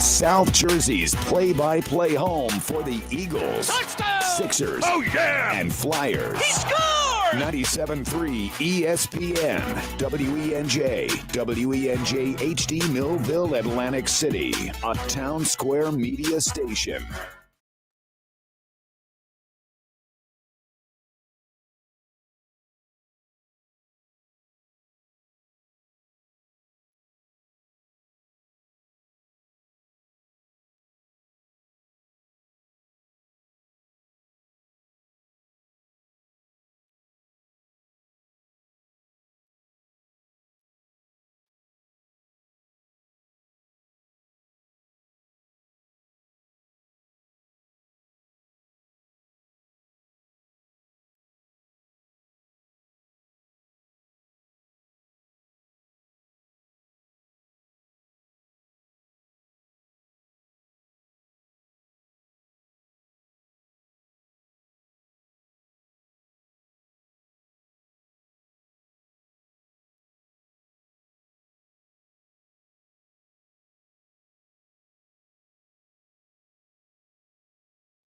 South Jersey's play-by-play home for the Eagles, Touchdown! Sixers, and Flyers. He scored! 97.3 ESPN, WENJ, WENJ HD Millville, Atlantic City, a Town Square media station.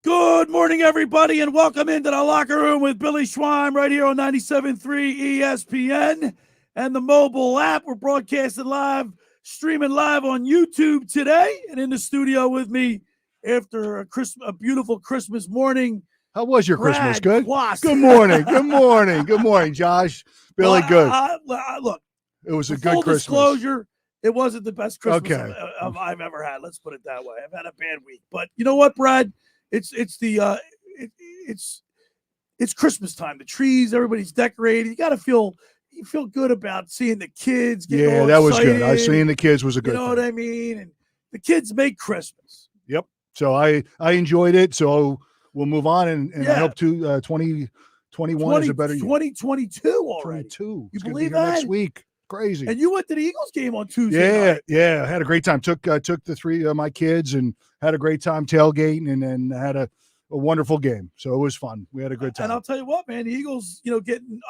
Good morning, everybody, and welcome into the locker room with Billy Schweim right here on 97.3 ESPN and the mobile app. We're broadcasting live, streaming live on YouTube today, and in the studio with me after a beautiful Christmas morning. How was your Christmas? Good? Quast. Good morning. Good morning. Good morning, Josh. Billy, good. Look, It was a good full Christmas. disclosure, it wasn't the best Christmas I've ever had. Let's put it that way. I've had a bad week. But you know what, Brad? It's Christmas time. The trees, everybody's decorated. You feel good about seeing the kids. Yeah, that was good. Seeing the kids was a good thing. You know thing. what I mean? And the kids make Christmas. Yep. So I enjoyed it. So we'll move on, and I hope 2021 is a better year. 2022 already. 22. You believe that? Next week. Crazy. And you went to the Eagles game on Tuesday night. Yeah. I had a great time. Took the three of my kids and had a great time tailgating, and then had a wonderful game. So it was fun. We had a good time. And I'll tell you what, man, the Eagles,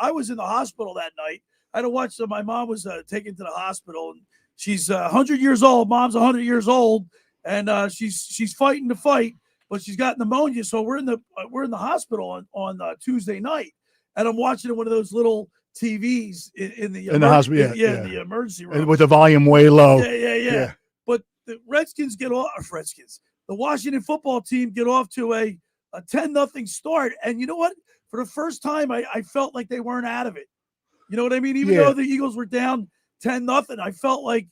I was in the hospital that night. I had to watch my mom was taken to the hospital, and she's 100 years old. Mom's 100 years old, and she's fighting the fight, but she's got pneumonia. So we're in the hospital on Tuesday night, and I'm watching one of those little TVs in the hospital, in the emergency room, and with the volume way low. Yeah. But the Redskins the Washington football team get off to a 10-0 start, and you know what? For the first time, I felt like they weren't out of it. You know what I mean? Even though the Eagles were down 10-0, I felt like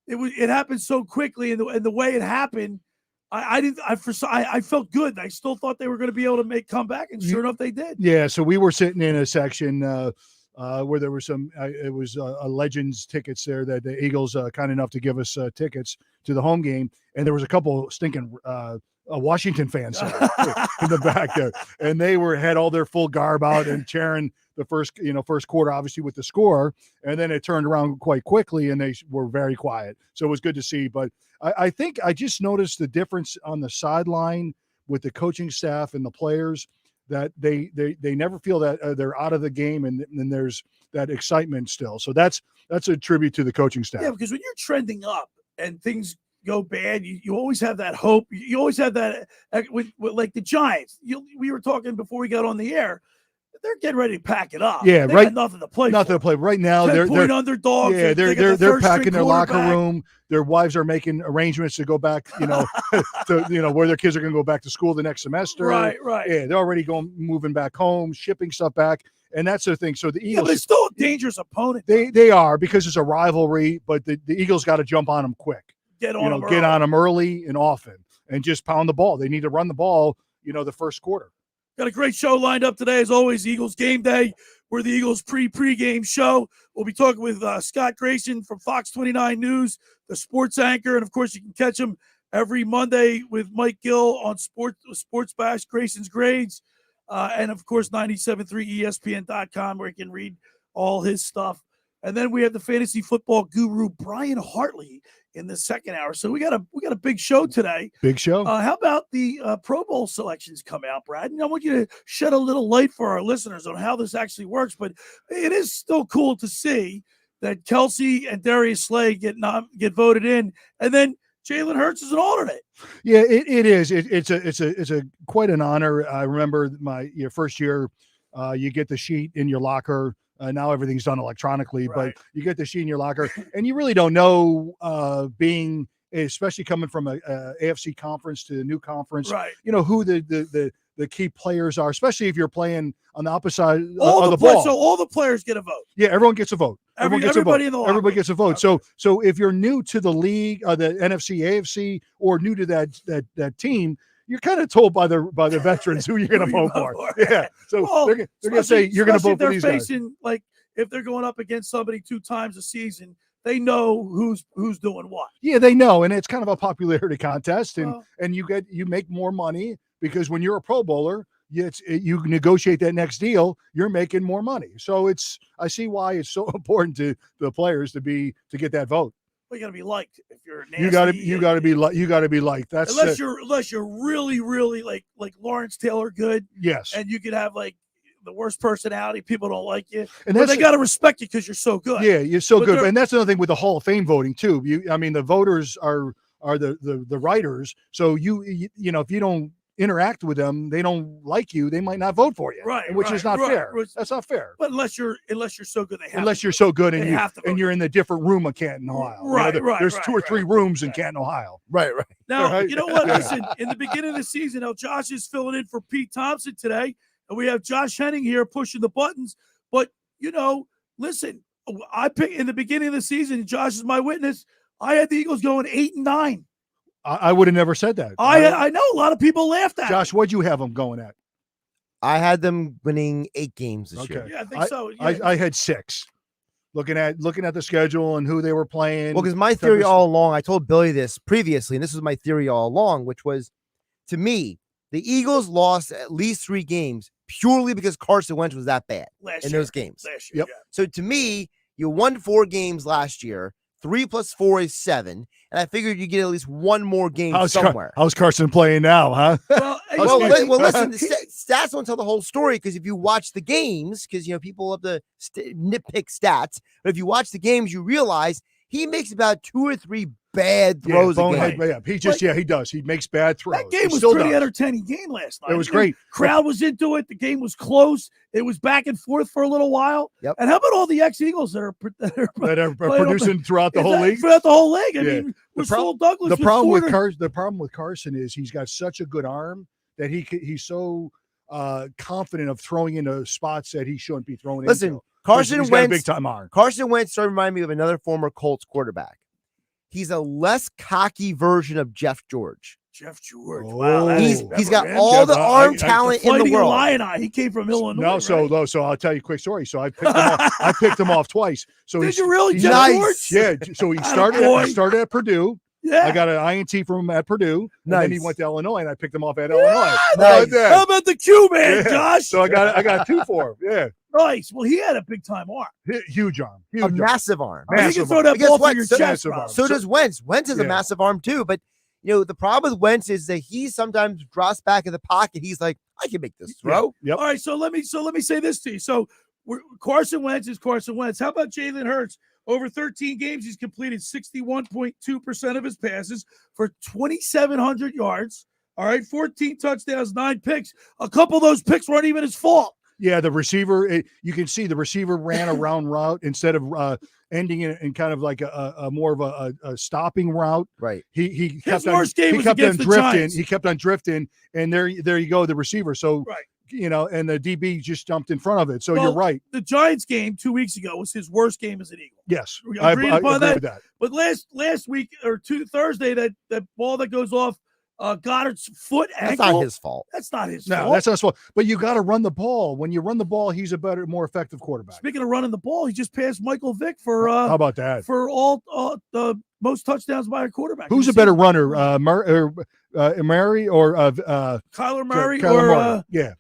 it happened so quickly, and the way it happened, I felt good. I still thought they were going to be able to come back, and sure enough, they did. Yeah. So we were sitting in a section where there were some. It was Legends tickets there that the Eagles kind enough to give us tickets to the home game, and there was a couple stinking Washington fans in the back there, and they had all their full garb out and cheering the first quarter, obviously with the score, and then it turned around quite quickly, and they were very quiet. So it was good to see. But I think I just noticed the difference on the sideline with the coaching staff and the players, that they never feel that they're out of the game, and there's that excitement still. So that's a tribute to the coaching staff. Yeah, because when you're trending up and things go bad, you always have that hope. You always have that, like the Giants. We were talking before we got on the air. They're getting ready to pack it up. Yeah, right. Nothing to play. Right now. They're underdogs. Yeah, they're packing their locker room. Their wives are making arrangements to go back. To where their kids are going to go back to school the next semester. Right. Yeah, they're already moving back home, shipping stuff back, and that's the thing. So the Eagles, but it's still a dangerous opponent. They are, because it's a rivalry, but the Eagles got to jump on them quick. Get on them early and often, and just pound the ball. They need to run the ball. The first quarter. Got a great show lined up today, as always. Eagles Game Day. We're the Eagles pre-game show. We'll be talking with Scott Grayson from Fox 29 News, the sports anchor. And, of course, you can catch him every Monday with Mike Gill on Sports Bash, Grayson's Grades. And, of course, 97.3 ESPN.com, where you can read all his stuff. And then we have the fantasy football guru, Brian Hartley, in the second hour. So we got a big show today. Big show. How about the Pro Bowl selections come out, Brad? And I want you to shed a little light for our listeners on how this actually works. But it is still cool to see that Kelsey and Darius Slay get voted in, and then Jalen Hurts is an alternate. Yeah, it is. It's a quite an honor. I remember your first year, you get the sheet in your locker. Now everything's done electronically, Right. but you get the sheet in your locker, and you really don't know, being, especially coming from a AFC conference to a new conference, Right. who the key players are, especially if you're playing on the opposite side of the players, ball. so all the players get a vote. Yeah, everyone gets a vote. Everybody in the locker Everybody room. gets a vote. Okay. So if you're new to the league, the NFC, AFC, or new to that team, you're kind of told by the veterans who you're going to vote for. Yeah. So Well, they're going to say you're going to vote for these guys. Like if they're going up against somebody 2 times a season, they know who's doing what. Yeah, they know, and it's kind of a popularity contest, and Well, and you make more money because when you're a Pro Bowler, you negotiate that next deal, you're making more money. So I see why it's so important to the players to get that vote. well, you got to be liked if you're nasty. You got to be liked. That's unless you're really like Lawrence Taylor good, yes. and you could have like the worst personality, people don't like you, And but they got to respect you because you're so good. Yeah, you're so But good. And that's another thing with the Hall of Fame voting too. The voters are the writers. So if you don't interact with them, they don't like you, they might not vote for you. Right. Which is not fair. Right. That's not fair. But unless you're so good, they have Unless to you're so good and they have to vote. you're in the different room of Canton, Ohio. Right, There's right, 2 or 3 rooms in Canton, Ohio. Right. Now, Right. you know what? Yeah. Listen, in the beginning of the season, now Josh is filling in for Pete Thompson today, and we have Josh Henning here pushing the buttons. But, listen, I picked in the beginning of the season, Josh is my witness, I had the Eagles going 8-9. I would have never said that. I know a lot of people laughed at Josh, what'd you have them going at? I had them winning 8 games this year. me. Yeah, I think so. Yeah. I had 6. Looking at the schedule and who they were playing. Well, because my theory all along, I told Billy this previously, and this was my theory all along, which was, to me, the Eagles lost at least 3 games purely because Carson Wentz was that bad in those games. Last year, Yep. yeah. So to me, you won 4 games last year. 3 + 4 is 7, and I figured you get at least 1 more game somewhere. How's Carson playing now, huh? Well, Listen, stats don't tell the whole story, because if you watch the games, because people love to nitpick stats, but if you watch the games, you realize he makes about 2 or 3 bad throws a game. Yeah, he does. He makes bad throws. That game was a pretty entertaining game last night. It was great. Crowd was into it. The game was close. It was back and forth for a little while. Yep. And how about all the ex-Eagles that are producing throughout the whole league? Throughout the whole league. I Yeah. mean, Rasul Douglas. The problem with Carson is he's got such a good arm that he's so confident of throwing into spots that he shouldn't be throwing into. Listen, Carson He's got a Wentz, big time arm. Carson Wentz started reminding me of another former Colts quarterback. He's a less cocky version of Jeff George. Jeff George. Oh. Wow. He's got all the arm talent in the Fighting world. Illini. He came from Illinois. No, so I'll tell you a quick story. So I picked him off twice. So Did you really, he's Jeff nice. George? Yeah. So he started at Purdue. Yeah. I got an INT from him at Purdue. And then he Nice. went to Illinois, and I picked him off at Illinois. Nice. How about the Q man, Yeah. Josh? So I got 2 for him. Yeah. Nice. Well, he had a big time arm. Huge arm. A Huge arm. massive arm. I mean, he can Massive throw arm. that But guess ball what? for your So- chest, massive bro. arm. So does Wentz. Wentz is a Yeah. massive arm too, but the problem with Wentz is that he sometimes drops back in the pocket. He's like, I can make this throw. Yep. All right, so let me say this to you. So Carson Wentz is Carson Wentz. How about Jalen Hurts? Over 13 games, he's completed 61.2% of his passes for 2,700 yards. All right, 14 touchdowns, 9 picks. A couple of those picks weren't even his fault. Yeah, the receiver, you can see the receiver ran a round route instead of ending in kind of like a more of a stopping route. Right. He His worst game was against the drifting. Giants. He kept on drifting, and there you go, the receiver. So Right. and the DB just jumped in front of it. So Well, you're right. The Giants game 2 weeks ago was his worst game as an Eagle. Yes, We I agreed agree upon that? with that. But last week or Thursday, that ball that goes off Goddard's foot That's ankle. not his fault. That's not his No, fault. that's not his fault. But you got to run the ball. When you run the ball, he's a better, more effective quarterback. Speaking of running the ball, he just passed Michael Vick for How about that? for all the most touchdowns by a quarterback. Who's a better runner, Murray or Kyler Murray Kyler or Murray? Yeah.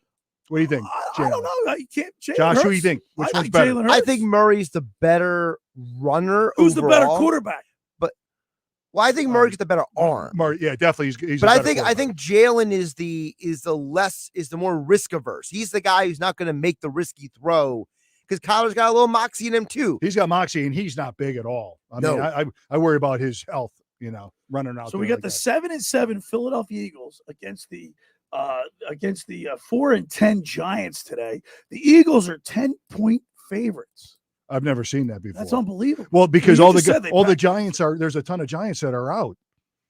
What do you think, I don't know. You can't. Jalen Josh? Hurts. Who do you think? Which I one's think better? Jalen I Hurts. think Murray's the better runner. Who's the better overall. quarterback? Well, I think Murray's the better arm. Murray, yeah, definitely. He's But a I better think quarterback. Jalen is the more risk averse. He's the guy who's not going to make the risky throw, because Kyler's got a little moxie in him too. he's got moxie, and he's not big at all. I No. mean, I worry about his health running out. So we got the 7-7 Philadelphia Eagles against the 4-10 Giants today. The Eagles are 10-point favorites. I've never seen that before. That's unbelievable. Well, because all the Giants there's a ton of Giants that are out.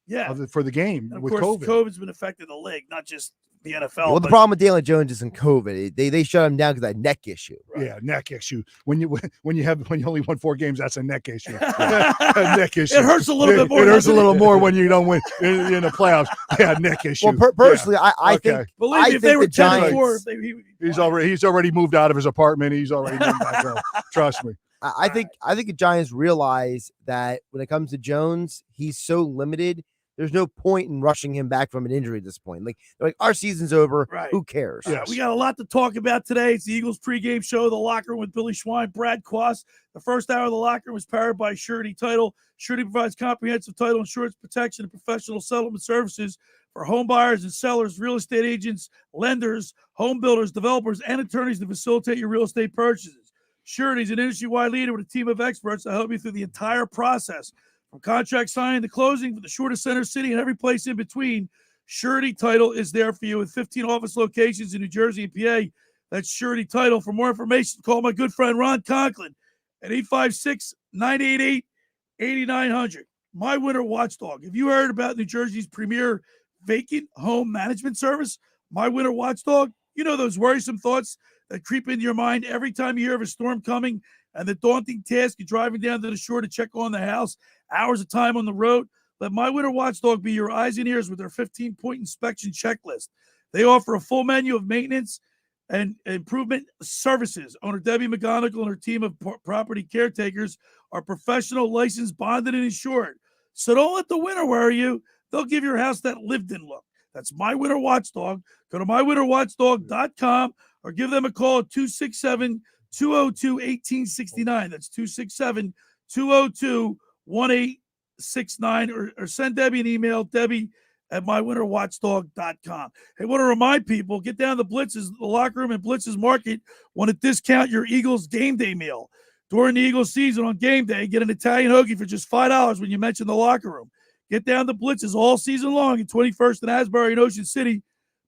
Yeah, for the game and with of course, COVID. COVID's been affecting the league, not just the NFL. Well, the problem with Daniel Jones isn't COVID. They shut him down because of that neck issue. Right? Yeah, neck issue. When you only won 4 games, that's a neck issue. A neck issue. It hurts a little bit more. It hurts a little more when you don't win in the playoffs. Yeah, neck issue. Well, personally, I think. Believe me, if they were 10-4, he's already moved out of his apartment. He's already moved back home. Trust me. I think the Giants realize that when it comes to Jones, he's so limited. There's no point in rushing him back from an injury at this point. Like our season's over. Right. Who cares? Yes. We got a lot to talk about today. It's the Eagles pregame show, The Locker Room with Billy Schweim, Brad Quast. The first hour of The Locker Room was powered by Surety Title. Surety provides comprehensive title insurance protection and professional settlement services for home buyers and sellers, real estate agents, lenders, home builders, developers, and attorneys to facilitate your real estate purchases. Surety is an industry-wide leader with a team of experts to help you through the entire process. From contract signing to closing, from the shortest center city and every place in between, Surety Title is there for you with 15 office locations in New Jersey and PA. That's Surety Title. For more information, call my good friend Ron Conklin at 856-988-8900. My Winter Watchdog. Have you heard about New Jersey's premier vacant home management service? My Winter Watchdog. You know those worrisome thoughts that creep into your mind every time you hear of a storm coming and the daunting task of driving down to the shore to check on the house, hours of time on the road. Let My Winter Watchdog be your eyes and ears with their 15-point inspection checklist. They offer a full menu of maintenance and improvement services. Owner Debbie McGonigal and her team of property caretakers are professional, licensed, bonded, and insured. So don't let the winter worry you. They'll give your house that lived-in look. That's My Winter Watchdog. Go to mywinterwatchdog.com or give them a call at 267-202-1869. That's 267-202-1869. Or send Debbie an email, Debbie@mywinterwatchdog.com. Hey, want to remind people, get down to Blitz's, the Locker Room at Blitz's Market. Want to discount your Eagles game day meal. During the Eagles season on game day, get an Italian hoagie for just $5 when you mention the Locker Room. Get down to Blitz's all season long in 21st and Asbury and Ocean City.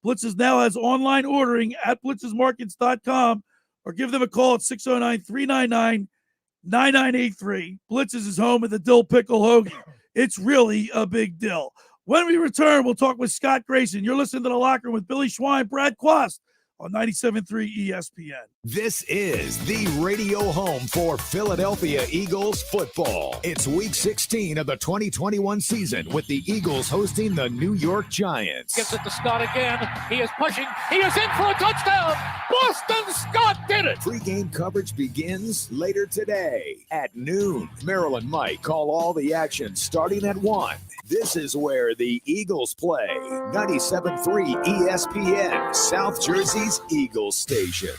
Blitz's now has online ordering at blitzesmarkets.com or give them a call at 609-399-9983. Blitz's is home of the dill pickle hoagie. It's really a big deal. When we return, we'll talk with Scott Grayson. You're listening to The Locker Room with Billy Schweim, Brad Quast on 97.3 ESPN. This is the radio home for Philadelphia Eagles football. It's week 16 of the 2021 season with the Eagles hosting the New York Giants. Gives it to Scott again. He is pushing. He is in for a touchdown. Boston Scott did it. Pre-game coverage begins later today at noon. Merrill and Mike call all the action starting at 1. This is where the Eagles play. 97.3 ESPN, South Jersey's Eagles station.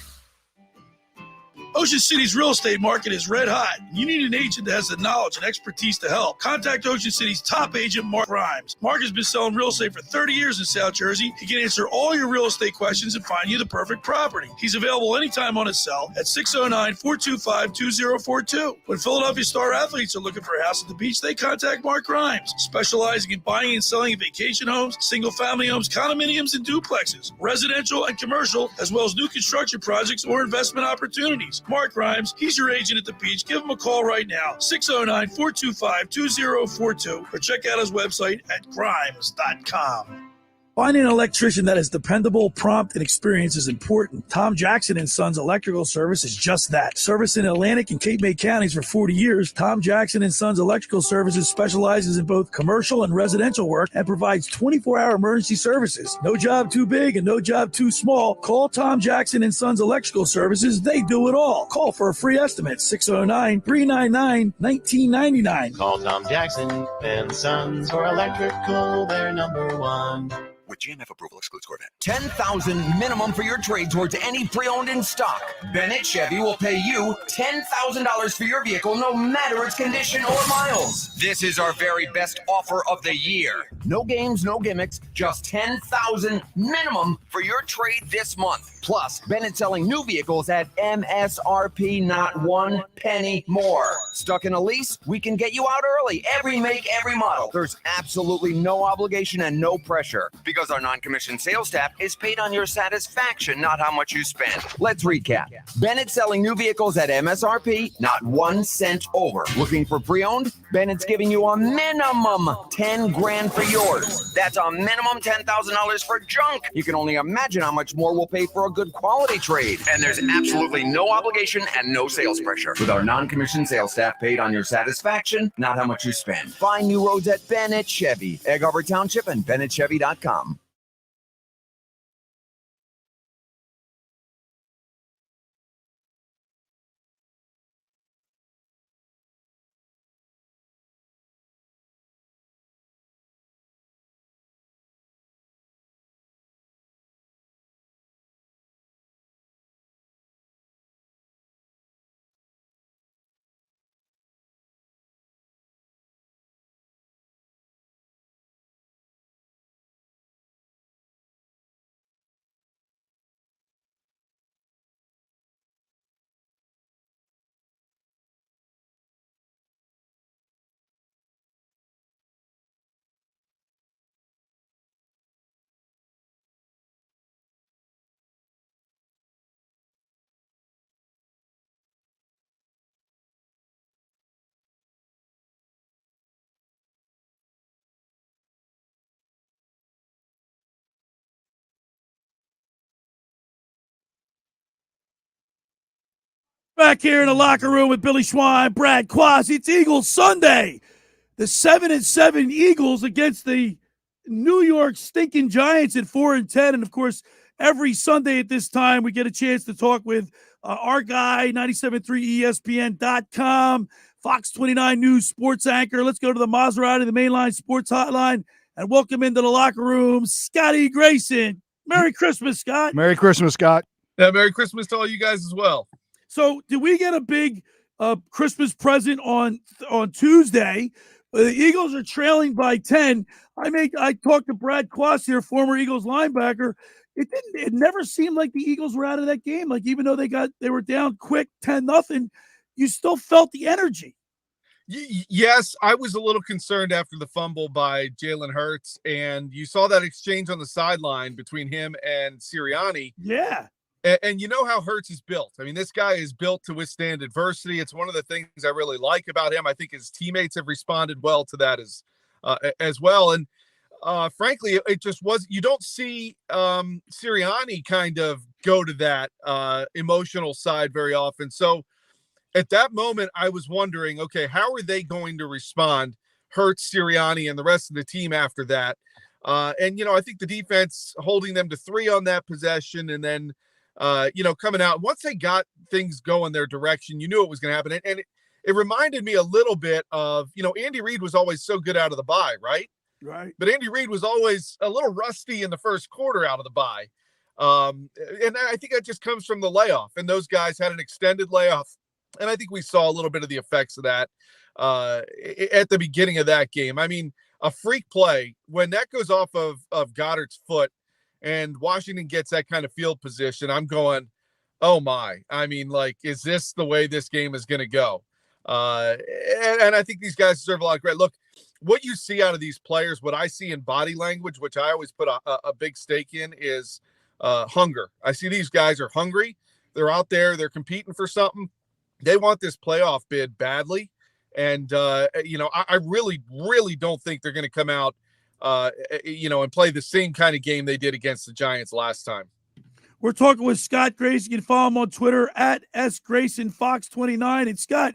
Ocean City's real estate market is red hot. You need an agent that has the knowledge and expertise to help. Contact Ocean City's top agent, Mark Grimes. Mark has been selling real estate for 30 years in South Jersey. He can answer all your real estate questions and find you the perfect property. He's available anytime on his cell at 609-425-2042. When Philadelphia star athletes are looking for a house at the beach, they contact Mark Grimes, specializing in buying and selling vacation homes, single-family homes, condominiums, and duplexes, residential and commercial, as well as new construction projects or investment opportunities. Mark Grimes, he's your agent at the beach. Give him a call right now, 609-425-2042, or check out his website at grimes.com. Finding an electrician that is dependable, prompt, and experienced is important. Tom Jackson & Sons Electrical Service is just that. Service in Atlantic and Cape May counties for 40 years, Tom Jackson & Sons Electrical Services specializes in both commercial and residential work and provides 24-hour emergency services. No job too big and no job too small. Call Tom Jackson & Sons Electrical Services. They do it all. Call for a free estimate, 609-399-1999. Call Tom Jackson & Sons for electrical, they're number one. With GMF approval excludes Corvette. $10,000 minimum for your trade towards any pre-owned in stock. Bennett Chevy will pay you $10,000 for your vehicle, no matter its condition or miles. This is our very best offer of the year. No games, no gimmicks, just $10,000 minimum for your trade this month. Plus, Bennett selling new vehicles at MSRP, not 1 penny more. Stuck in a lease? We can get you out early. Every make, every model. There's absolutely no obligation and no pressure, because our non-commissioned sales staff is paid on your satisfaction, not how much you spend. Let's recap. Bennett selling new vehicles at MSRP, not 1 cent over. Looking for pre-owned? Bennett's giving you a minimum $10,000 for yours. That's a minimum $10,000 for junk. You can only imagine how much more we'll pay for a good quality trade. And there's absolutely no obligation and no sales pressure, with our non-commissioned sales staff paid on your satisfaction, not how much you spend. Find new roads at Bennett Chevy, Egg Harbor Township, and BennettChevy.com. Back here in the locker room with Billy Schweim, Brad Quast. It's Eagles Sunday. The 7-7 Eagles against the New York stinking Giants at 4-10. And of course, every Sunday at this time, we get a chance to talk with our guy, 97.3ESPN.com, Fox 29 News sports anchor. Let's go to the Maserati, the Mainline Sports Hotline, and welcome into the locker room, Scotty Grayson. Merry Christmas, Scott. Merry Christmas, Scott. Yeah, Merry Christmas to all you guys as well. So, did we get a big Christmas present on Tuesday? The Eagles are trailing by 10. I talked to Brad Quast here, former Eagles linebacker. It never seemed like the Eagles were out of that game. Like, even though they were down quick 10-0, you still felt the energy. Yes, I was a little concerned after the fumble by Jalen Hurts, and you saw that exchange on the sideline between him and Sirianni. Yeah. And you know how Hurts is built. I mean, this guy is built to withstand adversity. It's one of the things I really like about him. I think his teammates have responded well to that as well. And frankly, it just was. You don't see Sirianni kind of go to that emotional side very often. So at that moment, I was wondering, okay, how are they going to respond? Hurts, Sirianni, and the rest of the team after that. And I think the defense holding them to 3 on that possession, and then coming out, once they got things going their direction, you knew it was going to happen. And it reminded me a little bit of, Andy Reid was always so good out of the bye, right? Right. But Andy Reid was always a little rusty in the first quarter out of the bye. And I think that just comes from the layoff. And those guys had an extended layoff. And I think we saw a little bit of the effects of that at the beginning of that game. I mean, a freak play, when that goes off of Goddard's foot, and Washington gets that kind of field position, I'm going, oh my. I mean, like, is this the way this game is going to go? And I think these guys deserve a lot of credit. Look, what you see out of these players, what I see in body language, which I always put a big stake in, is hunger. I see these guys are hungry. They're out there. They're competing for something. They want this playoff bid badly. And, I really, really don't think they're going to come out and play the same kind of game they did against the Giants last time. We're talking with Scott Grayson. You can follow him on Twitter at @SGraysonFox29. And Scott,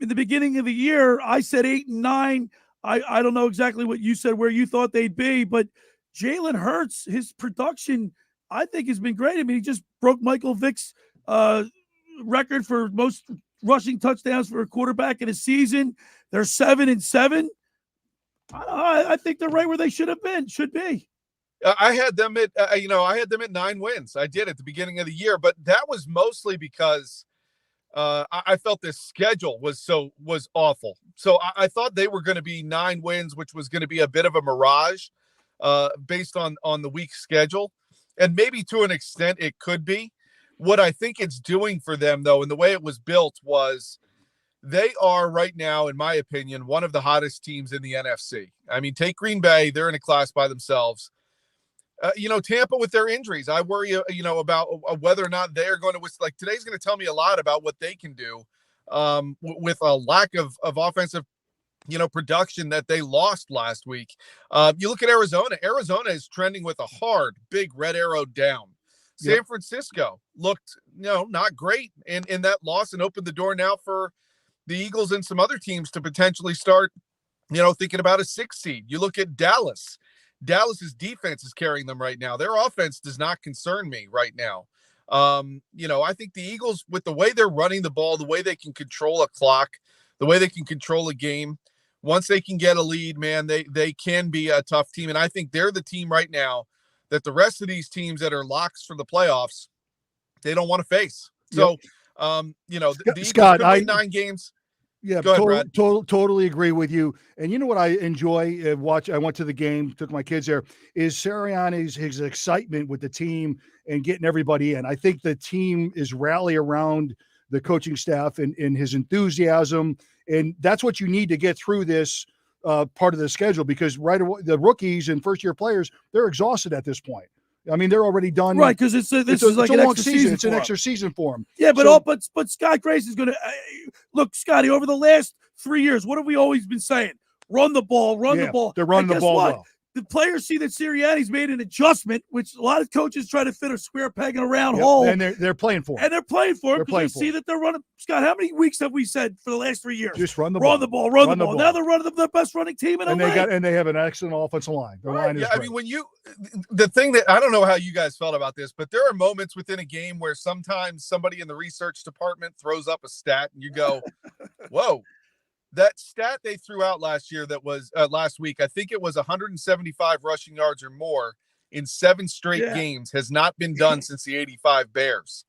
in the beginning of the year, I said 8-9. I don't know exactly what you said, where you thought they'd be, but Jalen Hurts, his production, I think, has been great. I mean, he just broke Michael Vick's record for most rushing touchdowns for a quarterback in a season. They're 7-7. I think they're right where they should be. I had them at, I had them at 9 wins. I did at the beginning of the year, but that was mostly because I felt this schedule was awful. So I thought they were going to be 9 wins, which was going to be a bit of a mirage based on the weak schedule. And maybe to an extent it could be. What I think it's doing for them, though, and the way it was built was they are right now, in my opinion, one of the hottest teams in the NFC. I mean, take Green Bay. They're in a class by themselves. Tampa with their injuries, I worry, about whether or not they're going to, like, today's going to tell me a lot about what they can do with a lack of offensive, production that they lost last week. You look at Arizona. Arizona is trending with a hard, big red arrow down. San Francisco looked, not great in that loss and opened the door now for the Eagles and some other teams to potentially start, thinking about a 6 seed. You look at Dallas. Dallas's defense is carrying them right now. Their offense does not concern me right now. I think the Eagles, with the way they're running the ball, the way they can control a clock, the way they can control a game, once they can get a lead, man, they can be a tough team. And I think they're the team right now that the rest of these teams that are locks for the playoffs, they don't want to face. So, the Eagles could win 9 games. Yeah, go ahead, Brad. Totally agree with you. And you know what I enjoy watch? I went to the game, took my kids there. Is Sirianni's his excitement with the team and getting everybody in. I think the team is rally around the coaching staff and his enthusiasm, and that's what you need to get through this part of the schedule. Because right away, the rookies and first year players, they're exhausted at this point. I mean, they're already done. Right, because this is like a an long extra season. It's an for extra season for them. Yeah, but Scott Grayson's going to look, Scotty. Over the last 3 years, what have we always been saying? Run the ball, the ball. They're running the ball well. The players see that Sirianni's made an adjustment, which a lot of coaches try to fit a square peg in a round hole. And they're playing for it. And they're playing for it because they see that they're running. Scott, how many weeks have we said for the last 3 years? Just run the ball. Run the ball. Now they're running the best running team in the league. And they have an excellent offensive line. Their line is great. I mean, the thing that I don't know how you guys felt about this, but there are moments within a game where sometimes somebody in the research department throws up a stat and you go, whoa. That stat they threw out last year, that was last week, I think it was 175 rushing yards or more in 7 straight games, has not been done since the 85 Bears.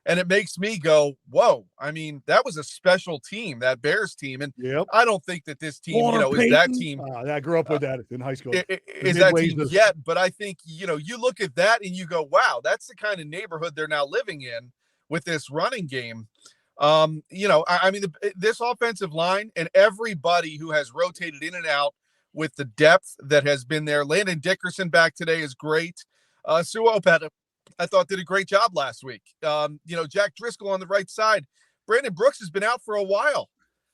And it makes me go, whoa. I mean, that was a special team, that Bears team. And I don't think that this team, is that team. I grew up with that in high school. Is that team yet? But I think, you look at that and you go, wow, that's the kind of neighborhood they're now living in with this running game. This offensive line and everybody who has rotated in and out with the depth that has been there. Landon Dickerson back today is great. Sue Opeta, I thought, did a great job last week. Jack Driscoll on the right side. Brandon Brooks has been out for a while.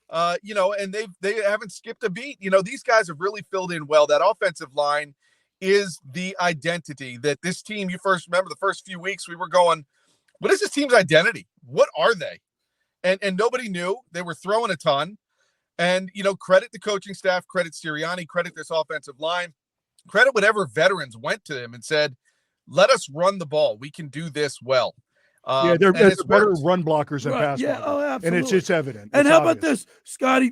And they haven't skipped a beat. These guys have really filled in well. That offensive line is the identity that this team, you first remember the first few weeks we were going, what is this team's identity? What are they? And nobody knew. They were throwing a ton. And, credit the coaching staff, credit Sirianni, credit this offensive line, credit whatever veterans went to him and said, let us run the ball. We can do this well. They're better run blockers than pass blockers. Oh, absolutely. And it's evident. And how about this, Scotty?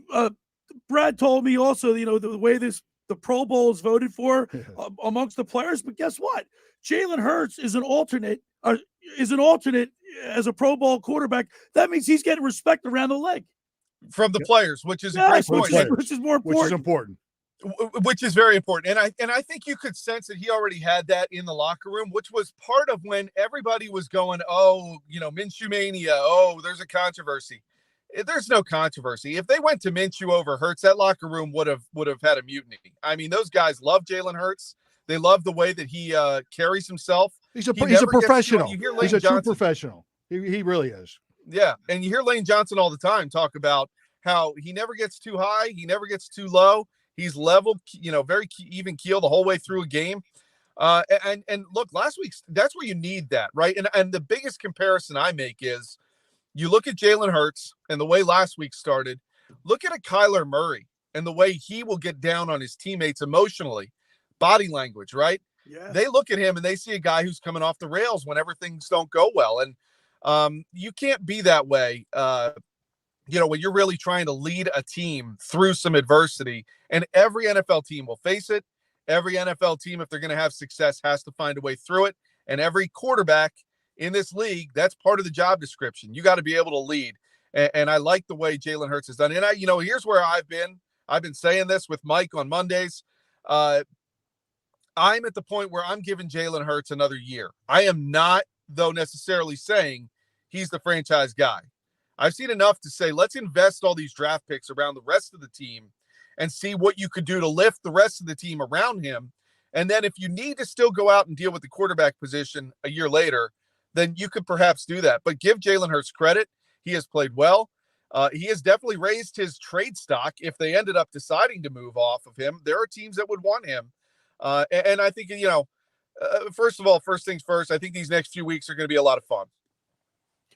Brad told me also, the way the Pro Bowl is voted for amongst the players. But guess what? Jalen Hurts is an alternate as a Pro Bowl quarterback. That means he's getting respect around the league from the players, which is a great point. Which is more important. Which is very important. And I think you could sense that he already had that in the locker room, which was part of when everybody was going, Minshew mania. Oh, there's a controversy. There's no controversy. If they went to Minshew over Hurts, that locker room would have had a mutiny. I mean, those guys love Jalen Hurts. They love the way that he carries himself. He's a professional. He's a true professional. He really is. Yeah, and you hear Lane Johnson all the time talk about how he never gets too high, he never gets too low. He's leveled, very even keel the whole way through a game. And look, last week's, that's where you need that, right? And the biggest comparison I make is you look at Jalen Hurts and the way last week started. Look at a Kyler Murray and the way he will get down on his teammates emotionally. Body language, right? Yeah. They look at him and they see a guy who's coming off the rails whenever things don't go well. And you can't be that way, when you're really trying to lead a team through some adversity. And every NFL team will face it. Every NFL team, if they're going to have success, has to find a way through it. And every quarterback in this league, that's part of the job description. You got to be able to lead. And I like the way Jalen Hurts has done. And here's where I've been saying this with Mike on Mondays. I'm at the point where I'm giving Jalen Hurts another year. I am not, though, necessarily saying he's the franchise guy. I've seen enough to say, let's invest all these draft picks around the rest of the team and see what you could do to lift the rest of the team around him. And then if you need to still go out and deal with the quarterback position a year later, then you could perhaps do that. But give Jalen Hurts credit. He has played well. He has definitely raised his trade stock. If they ended up deciding to move off of him, there are teams that would want him. And I think, first of all, first things first, I think these next few weeks are going to be a lot of fun.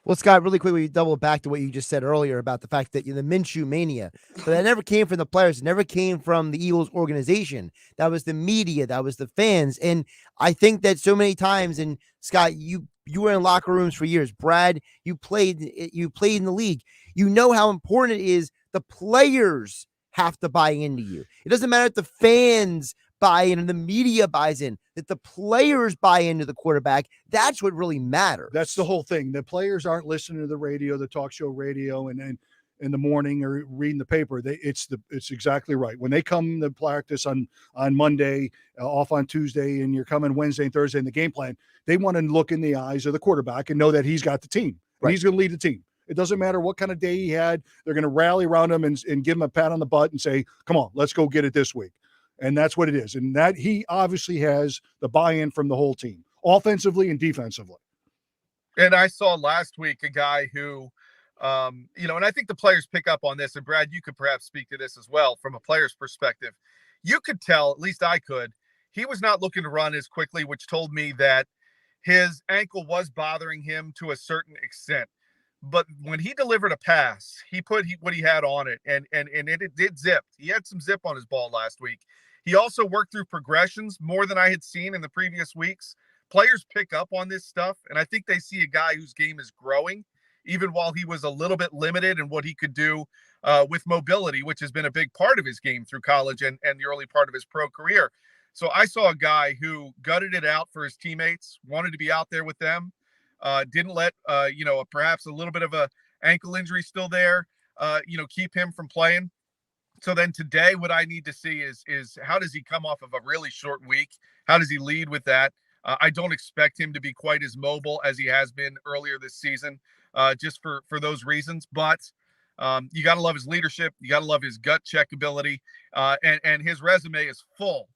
Well, Scott, really quickly, double back to what you just said earlier about the fact that the Minshew mania, but that never came from the players. It never came from the Eagles organization. That was the media. That was the fans. And I think that so many times, and Scott, you were in locker rooms for years. Brad, you played in the league. You know how important it is. The players have to buy into you. It doesn't matter if the fans buy in and the media buys in, that the players buy into the quarterback. That's what really matters. That's the whole thing. The players aren't listening to the radio, the talk show radio, and then in the morning or reading the paper. It's exactly right. When they come to practice on Monday, off on Tuesday, and you're coming Wednesday and Thursday in the game plan, they want to look in the eyes of the quarterback and know that he's got the team. Right. He's going to lead the team. It doesn't matter what kind of day he had. They're going to rally around him and give him a pat on the butt and say, come on, let's go get it this week. And that's what it is. And that he obviously has the buy-in from the whole team, offensively and defensively. And I saw last week a guy who, and I think the players pick up on this. And Brad, you could perhaps speak to this as well from a player's perspective. You could tell, at least I could, he was not looking to run as quickly, which told me that his ankle was bothering him to a certain extent. But when he delivered a pass, he put what he had on it, and it did zip. He had some zip on his ball last week. He also worked through progressions more than I had seen in the previous weeks. Players pick up on this stuff, and I think they see a guy whose game is growing, even while he was a little bit limited in what he could do with mobility, which has been a big part of his game through college and the early part of his pro career. So I saw a guy who gutted it out for his teammates, wanted to be out there with them. Didn't let, perhaps a little bit of a ankle injury still there, keep him from playing. So then today, what I need to see is how does he come off of a really short week? How does he lead with that? I don't expect him to be quite as mobile as he has been earlier this season, just for those reasons. But you got to love his leadership. You got to love his gut check ability. And his resume is full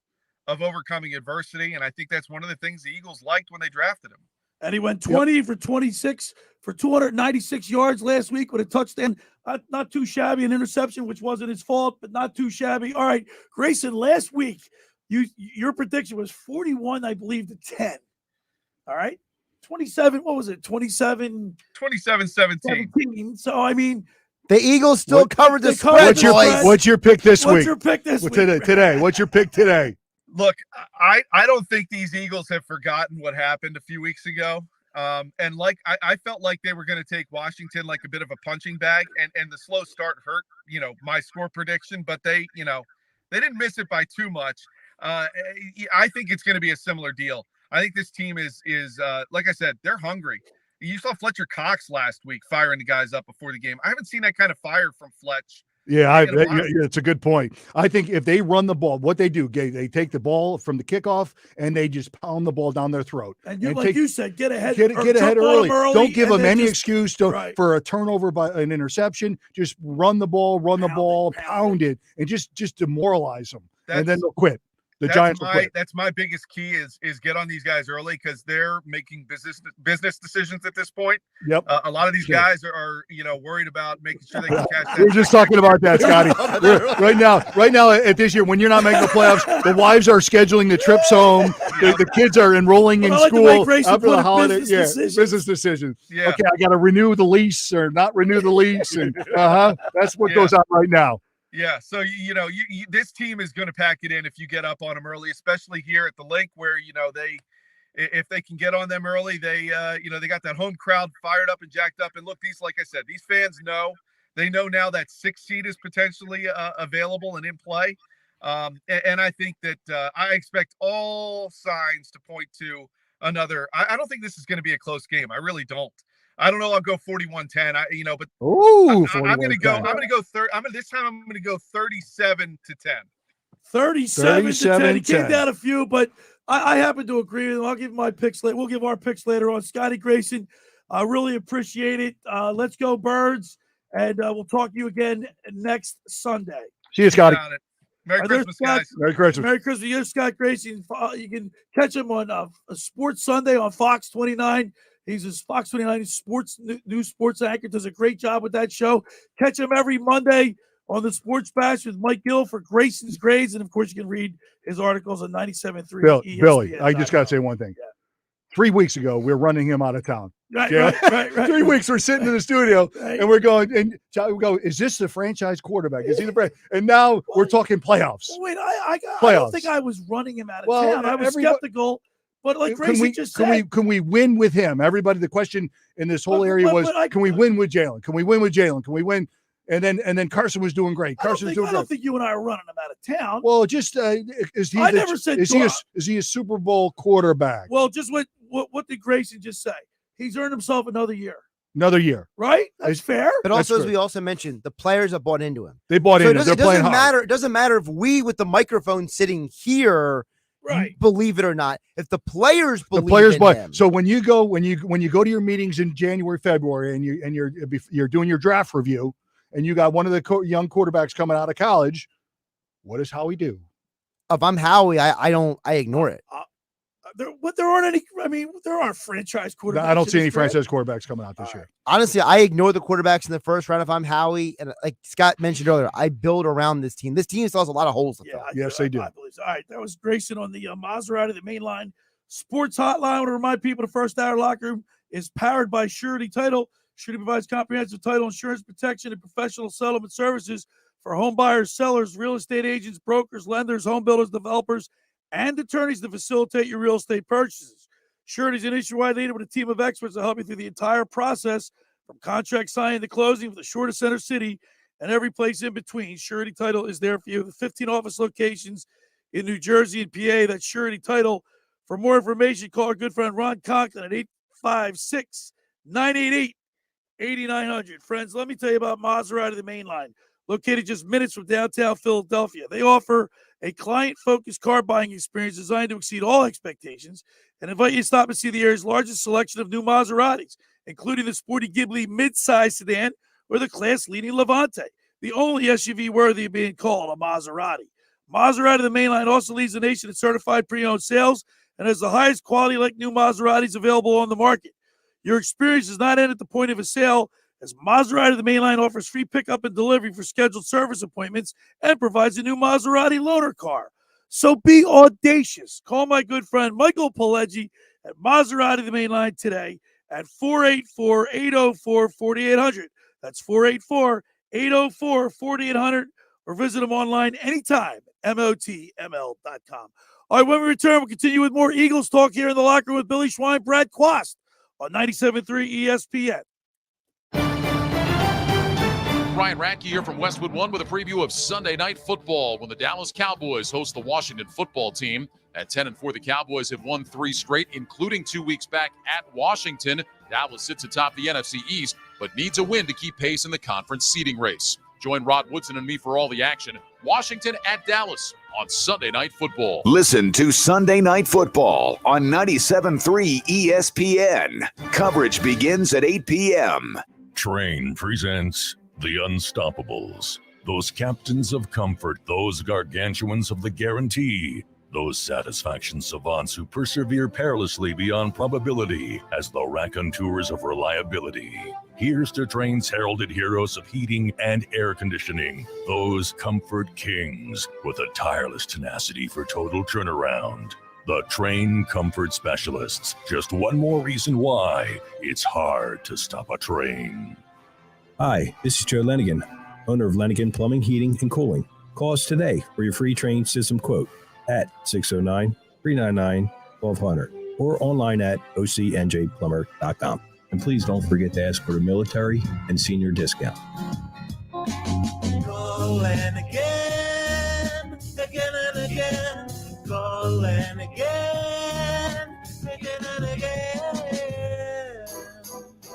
of overcoming adversity. And I think that's one of the things the Eagles liked when they drafted him. And he went 20 for 26 for 296 yards last week with a touchdown. Not too shabby, an interception, which wasn't his fault, but not too shabby. All right, Grayson, last week, your prediction was 41, I believe, to 10. All right, 27, what was it, 27? 27-17. So, I mean. The Eagles still covered the spread. What's your pick this week? What's your pick this week? Today. What's your pick today? Look, I don't think these Eagles have forgotten what happened a few weeks ago. And I felt like they were going to take Washington like a bit of a punching bag, and the slow start hurt, my score prediction, but they didn't miss it by too much. I think it's going to be a similar deal. I think this team is like I said, they're hungry. You saw Fletcher Cox last week firing the guys up before the game. I haven't seen that kind of fire from Fletch. Yeah, it's a good point. I think if they run the ball, what they do, they take the ball from the kickoff and they just pound the ball down their throat. And you said, get ahead, get ahead early. Don't give them any excuse for a turnover by an interception. Just run the ball, pound it, and just demoralize them, and then they'll quit. The Giants will quit. That's my biggest key is get on these guys early because they're making business decisions at this point. Yep. A lot of these guys are worried about making sure they can catch that. We're just talking about that, Scotty. right now at this year, when you're not making the playoffs, the wives are scheduling the trips home. The kids are enrolling in school after the holiday. Business decisions. Yeah. Okay, I got to renew the lease or not renew the lease, and that's what goes on right now. Yeah, so this team is going to pack it in if you get up on them early, especially here at the link where if they can get on them early, they got that home crowd fired up and jacked up. And look, like I said, these fans know now that 6th seed is potentially available and in play. And I think that I expect all signs to point to another. I don't think this is going to be a close game. I really don't. I don't know. I'll go 41-10. But I'm going to go. This time I'm going to go 37-10. 37-10. He came down a few, but I happen to agree with him. I'll give my picks later. We'll give our picks later on. Scotty Grayson, I really appreciate it. Let's go Birds, and we'll talk to you again next Sunday. See you, Scotty. Merry Christmas, guys. Merry Christmas. Merry Christmas. You're Scott Grayson. You can catch him on Sports Sunday on Fox 29. He's a Fox 29 news sports anchor. Does a great job with that show. Catch him every Monday on the Sports Bash with Mike Gill for Grayson's Grades. And, of course, you can read his articles on 97.3 Billy, I just got to say one thing. Yeah. 3 weeks ago, we were running him out of town. Right. 3 weeks, we're sitting in the studio, and we're going, and we go, is this the franchise quarterback? Is he the brand? And now we're talking playoffs. Well, wait, I don't think I was running him out of town. I was skeptical. But like Grayson just said, can we win with him? Everybody, the question in this whole area was, can we win with Jalen? Can we win with Jalen? Can we win? And then Carson was doing great. I don't think you and I are running him out of town. Well, just is he a Super Bowl quarterback? Well, just what did Grayson just say? He's earned himself another year. Right? That's fair. But also, as we also mentioned, the players have bought into him. They bought into him. It doesn't matter if we, with the microphone sitting here, believe it or not. If the players believe in him. So when you go to your meetings in January, February, and you're doing your draft review, and you got one of the young quarterbacks coming out of college, what does Howie do? If I'm Howie, I ignore it. There aren't any. I mean, there aren't franchise quarterbacks. I don't see any franchise quarterbacks coming out this year. Honestly, I ignore the quarterbacks in the first round if I'm Howie. And like Scott mentioned earlier, I build around this team. This team still has a lot of holes to fill. Yes, they do. I believe so. All right, that was Grayson on the Maserati, the mainline sports hotline. I want to remind people the first hour locker room is powered by Surety Title. Surety provides comprehensive title insurance protection and professional settlement services for home buyers, sellers, real estate agents, brokers, lenders, home builders, developers, and attorneys to facilitate your real estate purchases. Surety is an issue-wide leader with a team of experts to help you through the entire process, from contract signing to closing, for the shortest center city and every place in between. Surety Title is there for you. The 15 office locations in New Jersey and PA. That's Surety Title. For more information, call our good friend Ron Conklin at 856-988-8900. Friends, let me tell you about Maserati, the main line. Located just minutes from downtown Philadelphia. They offer a client-focused car buying experience designed to exceed all expectations and invite you to stop and see the area's largest selection of new Maseratis, including the sporty Ghibli midsize sedan or the class-leading Levante, the only SUV worthy of being called a Maserati. Maserati, the main line, also leads the nation in certified pre-owned sales and has the highest quality like new Maseratis available on the market. Your experience does not end at the point of a sale, as Maserati, the main line, offers free pickup and delivery for scheduled service appointments and provides a new Maserati loaner car. So be audacious. Call my good friend Michael Pileggi at Maserati, the main line, today at 484-804-4800. That's 484-804-4800, or visit them online anytime, motml.com. All right, when we return, we'll continue with more Eagles talk here in the locker room with Billy Schweim, Brad Quast on 97.3 ESPN. Ryan Radke here from Westwood One with a preview of Sunday Night Football when the Dallas Cowboys host the Washington Football Team. At 10-4, the Cowboys have won 3 straight, including 2 weeks back at Washington. Dallas sits atop the NFC East, but needs a win to keep pace in the conference seeding race. Join Rod Woodson and me for all the action. Washington at Dallas on Sunday Night Football. Listen to Sunday Night Football on 97.3 ESPN. Coverage begins at 8 p.m. Train presents The Unstoppables. Those captains of comfort, those gargantuans of the guarantee, those satisfaction savants who persevere perilously beyond probability as the raconteurs of reliability. Here's to Train's heralded heroes of heating and air conditioning, those comfort kings with a tireless tenacity for total turnaround. The Train Comfort Specialists. Just one more reason why it's hard to stop a train. Hi, this is Joe Lenigan, owner of Lenigan Plumbing, Heating, and Cooling. Call us today for your free Train system quote at 609-399-1200 or online at ocnjplumber.com. And please don't forget to ask for the military and senior discount. Go Lenigan, and again,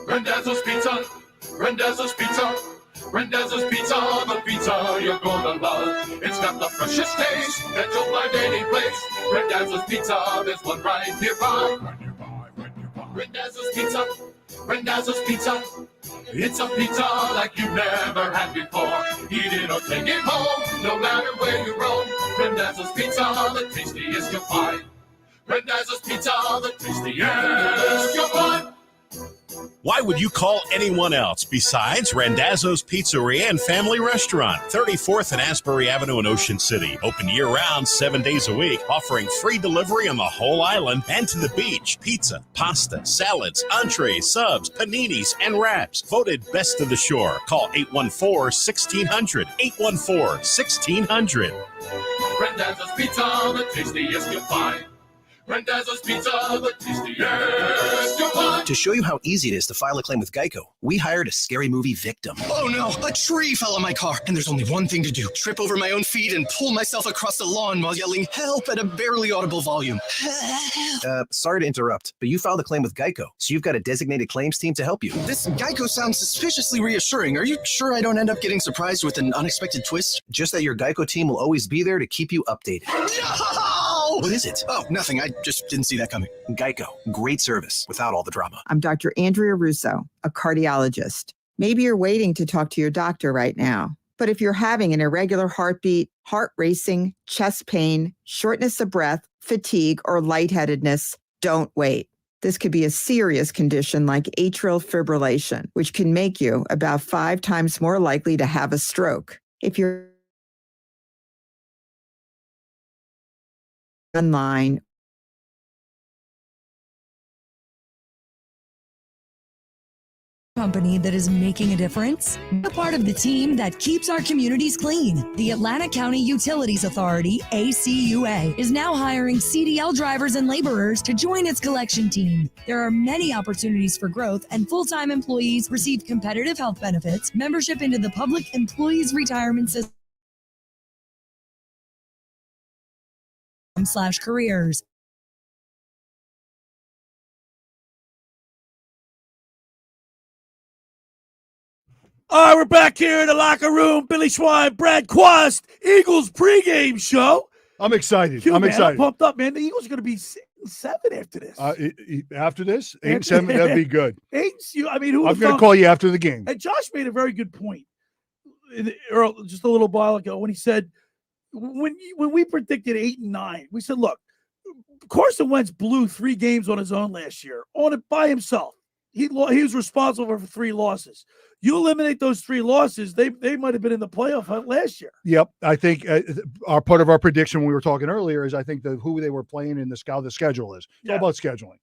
Randazzo's Pizza, Randazzo's Pizza, Randazzo's Pizza, the pizza you're gonna love. It's got the freshest taste that you'll find any place. Randazzo's Pizza, there's one right nearby. Randazzo's Pizza, Randazzo's Pizza. It's a pizza like you've never had before. Eat it or take it home, no matter where you roam. Randazzo's Pizza, the tastiest you'll find. Randazzo's Pizza, the tastiest you'll find. Why would you call anyone else besides Randazzo's Pizzeria and Family Restaurant, 34th and Asbury Avenue in Ocean City. Open year-round, 7 days a week, offering free delivery on the whole island and to the beach. Pizza, pasta, salads, entrees, subs, paninis, and wraps. Voted best of the shore. Call 814-1600. 814-1600. Randazzo's Pizza, the tastiest you'll find. Randazzo's Pizza, the tastiest you'll find. To show you how easy it is to file a claim with Geico, we hired a scary movie victim. Oh no, a tree fell on my car, and there's only one thing to do. Trip over my own feet and pull myself across the lawn while yelling help at a barely audible volume. Sorry to interrupt, but you filed a claim with Geico, so you've got a designated claims team to help you. This Geico sounds suspiciously reassuring. Are you sure I don't end up getting surprised with an unexpected twist? Just that your Geico team will always be there to keep you updated. No! What is it? Oh, nothing. I just didn't see that coming. Geico. Great service without all the drama. I'm Dr. Andrea Russo, a cardiologist. Maybe you're waiting to talk to your doctor right now. But if you're having an irregular heartbeat, heart racing, chest pain, shortness of breath, fatigue, or lightheadedness, don't wait. This could be a serious condition like atrial fibrillation, which can make you about 5 times more likely to have a stroke. If you're online, company that is making a difference? A part of the team that keeps our communities clean. The Atlantic County Utilities Authority, ACUA, is now hiring CDL drivers and laborers to join its collection team. There are many opportunities for growth, and full-time employees receive competitive health benefits, membership into the Public Employees Retirement System /careers. All right, we're back here in the locker room. Billy Schweim, Brad Quast, Eagles pregame show. I'm excited. I'm excited. pumped up, man. The Eagles are going to be 6-7 after this. After this, 8-7, that'd be good. I'm going to call you after the game. And Josh made a very good point just a little while ago when he said, when we predicted 8-9, we said, look, Carson Wentz blew 3 games on his own last year, on it by himself. He was responsible for 3 losses. You eliminate those 3 losses, they might have been in the playoff hunt last year. Yep, I think our part of our prediction when we were talking earlier is I think who they were playing in the schedule is. It's all about scheduling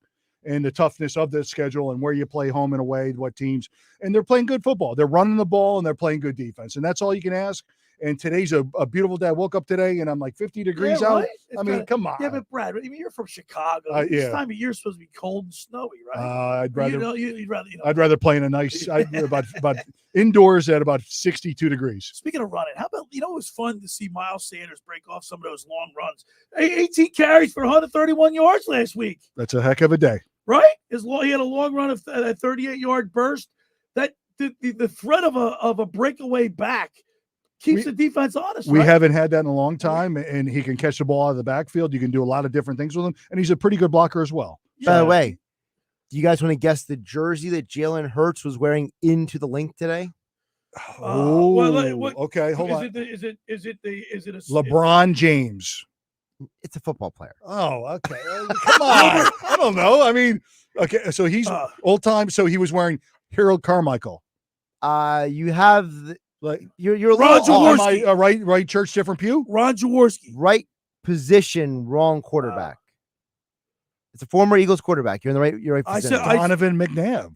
and the toughness of the schedule and where you play home and away, what teams. And they're playing good football. They're running the ball and they're playing good defense. And that's all you can ask. And today's a beautiful day. I woke up today and I'm like 50 degrees out. Right? Come on. Yeah, but Brad, you're from Chicago. This time of year is supposed to be cold and snowy, right? I'd rather play in a nice about indoors at about 62 degrees. Speaking of running, how about it was fun to see Miles Sanders break off some of those long runs. 18 carries for 131 yards last week. That's a heck of a day, right? He had a long run of a 38-yard burst. That the threat of a breakaway back keeps the defense honest. We haven't had that in a long time, and he can catch the ball out of the backfield. You can do a lot of different things with him, and he's a pretty good blocker as well. By the way, do you guys want to guess the jersey that Jalen Hurts was wearing into the link today? Okay, hold on. Is it a LeBron James? It's a football player. Oh, okay. Come on. I don't know. I mean, okay, so he's old time. So he was wearing Harold Carmichael. You have you're a Ron little right church, different pew. Ron Jaworski, right position, wrong quarterback. It's a former Eagles quarterback. You're in the right. You're right position. Donovan McNabb.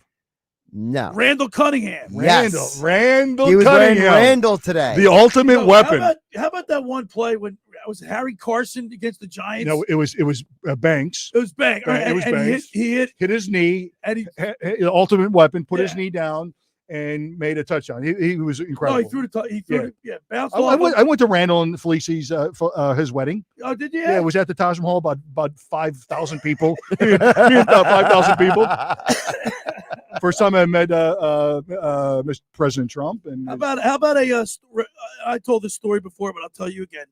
No. Randall Cunningham. Yes. Randall. He was Cunningham. wearing Randall today. The ultimate weapon. How about that one play when was it Harry Carson against the Giants? No, it was Banks. It was Banks. It was Banks. He hit his knee. And the ultimate weapon. Put his knee down. and made a touchdown. He was incredible. No, he threw it. Yeah, bounced I off. went to Randall and Felici's his wedding. Oh, did you? Yeah, it was at the Taj Mahal. About 5,000 people. 5,000 people. First time I met Mr. President Trump. And how about I told this story before, but I'll tell you again.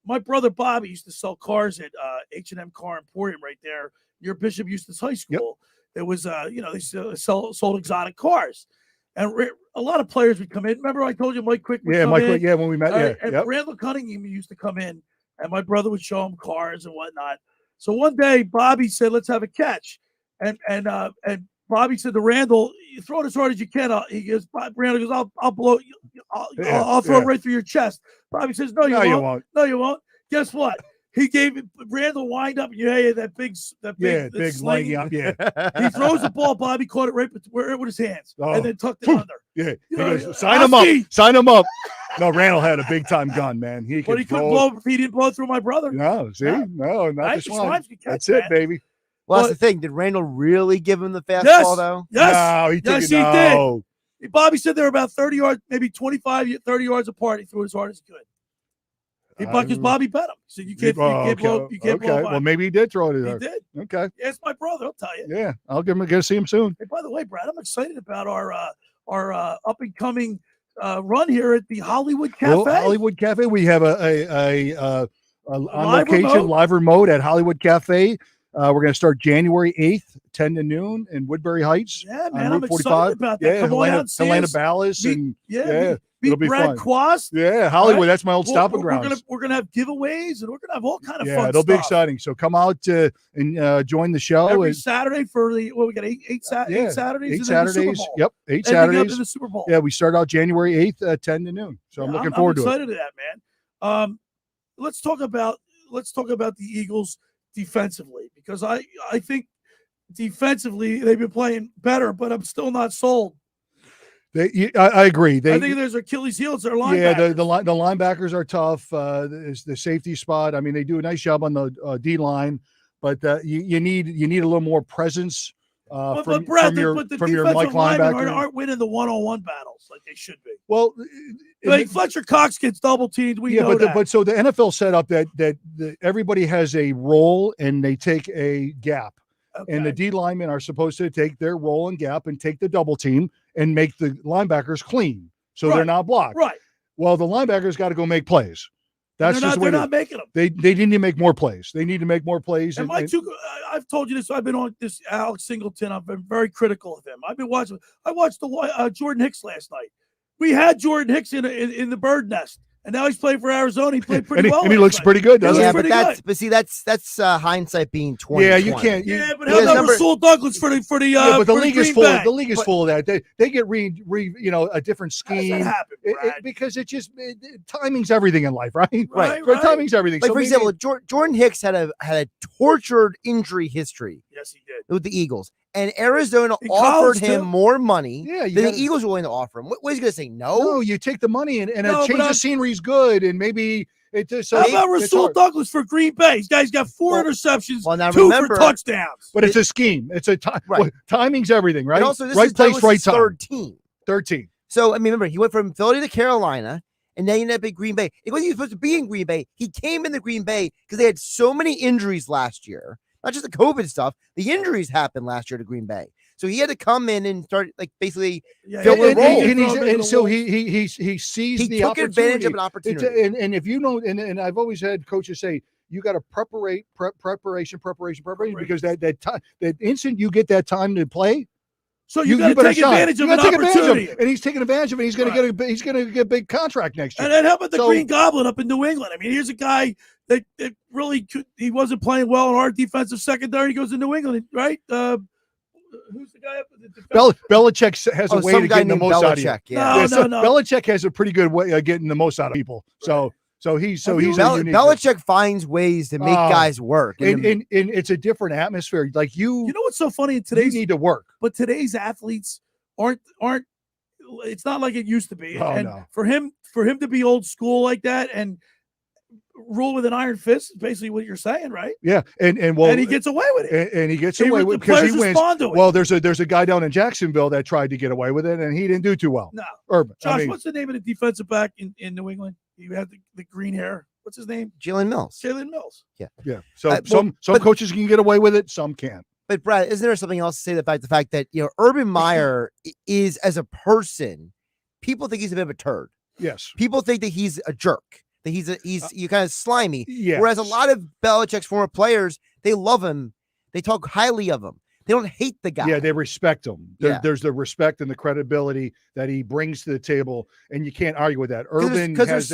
My brother Bobby used to sell cars at H&M Car Emporium right there near Bishop Eustace High School. Yep. It was they sold exotic cars, and a lot of players would come in. Remember I told you Mike Quick would come in? Yeah, when we met. And Randall Cunningham used to come in, and my brother would show him cars and whatnot. So one day Bobby said, "Let's have a catch," and Bobby said to Randall, "You throw it as hard as you can." Randall goes, "I'll blow. I'll throw it right through your chest." Bobby says, "No, you won't. No, you won't." Guess what? He gave it. Randall wind up, and that big sling. Yeah. He throws the ball. Bobby caught it right with his hands, and then tucked it under. Yeah. He goes, sign him up. Sign him up. No, Randall had a big time gun, man. He couldn't blow. He didn't blow through my brother. No, see, no, not the Schweim. That's it, baby. Well, that's the thing. Did Randall really give him the fastball, though? Yes. No, he did. Bobby said they were about 30 yards, maybe 25, 30 yards apart. He threw as hard as he could. Because Bobby bet him. So you can't blow. You can't blow. Well, maybe he did throw it. He did. Okay. Yeah, it's my brother. I'll tell you. Yeah, I'll get to see him soon. Hey, by the way, Brad, I'm excited about our up and coming run here at the Hollywood Cafe. Well, Hollywood Cafe. We have a on-location live remote at Hollywood Cafe. We're going to start January 8th, 10 to noon in Woodbury Heights. Yeah, man, on I'm excited about that. Yeah, Come on out, Helena Ballas. Meet Brad Quast. Yeah, Hollywood. That's my old stomping grounds. We're gonna have giveaways and we're gonna have all kind of fun stuff. It'll be exciting. So come out and join the show every Saturday for the we got eight Saturdays. 8 Saturdays. Yep, 8 Saturdays. The Super Bowl. Yeah, we start out January 8th at 10 to noon. So I'm looking forward to it. I'm excited to that, man. Let's talk about the Eagles defensively, because I think defensively they've been playing better, but I'm still not sold. I agree. I think there's Achilles heels. Their linebackers. Yeah, the linebackers are tough. The safety spot. I mean, they do a nice job on the D line, but you need a little more presence from your Mike linebacker. Aren't winning the one-on-one battles like they should be. Well, Fletcher Cox gets double teamed. We know that. But so the NFL set up that everybody has a role and they take a gap. Okay. And the D linemen are supposed to take their role and gap and take the double team and make the linebackers clean, so they're not blocked. Right. Well, the linebackers got to go make plays. That's just they're not making them. They need to make more plays. They need to make more plays. And I've told you this. I've been on this Alex Singleton. I've been very critical of him. I've been watching. I watched the Jordan Hicks last night. We had Jordan Hicks in the bird nest. And now he's playing for Arizona. He played pretty well. And he looks pretty good, doesn't he? That's hindsight being 20. Yeah, you can't. Yeah, but how about Rasul Douglas for the but the league is full. The league is full of that. They get a different scheme. How does that happen, Brad? Because timing's everything in life, right? Right. Timing's everything. Like, for example, Jordan Hicks had a tortured injury history. Yes, he did. With the Eagles. And Arizona offered him more money than the Eagles were willing to offer him. What is he going to say? No? No, you take the money and a change of scenery is good. And maybe it just. How about Rasul Douglas for Green Bay? This guy's got 4 interceptions, 2 for touchdowns. But it's a scheme. It's timing's everything, right? And also, this right is place, right time. Third team. So, I mean, remember, he went from Philly to Carolina, and then he ended up in Green Bay. It wasn't even supposed to be in Green Bay. He came into Green Bay because they had so many injuries last year. Not just the COVID stuff. The injuries happened last year to Green Bay. So he had to come in and start basically fill the role. And so he sees the opportunity. He took advantage of an opportunity. And if you know, and I've always had coaches say, you got to preparation, because that instant you get that time to play. So you got to take advantage of an opportunity. And he's taking advantage of it. He's going to get a big contract next year. And then how about the Green Goblin up in New England? I mean, here's a guy that really he wasn't playing well in our defensive secondary. He goes to New England, right? Who's the guy up in the defense? Belichick has a way to get the most out of you. Yeah. No. Belichick has a pretty good way of getting the most out of people. Right. So he's Belichick finds ways to make guys work. And it's a different atmosphere. Like you know what's so funny in today's you need to work. But today's athletes aren't it's not like it used to be. For him to be old school like that, and rule with an iron fist. Is basically what you're saying, right? Yeah, and he gets away with it. And he gets away with it because he wins. Well, there's a guy down in Jacksonville that tried to get away with it, and he didn't do too well. No, Urban. Josh, what's the name of the defensive back in New England? You had the green hair. What's his name? Jalen Mills. Jalen Mills. Yeah. So some coaches can get away with it, some can't. But Brad, isn't there something else to say the fact that Urban Meyer is, as a person, people think he's a bit of a turd. Yes. People think that he's a jerk, that he's you kind of slimy. Yes. Whereas a lot of Belichick's former players, they love him. They talk highly of him. They don't hate the guy. Yeah, they respect him. There's the respect and the credibility that he brings to the table, and you can't argue with that. Urban because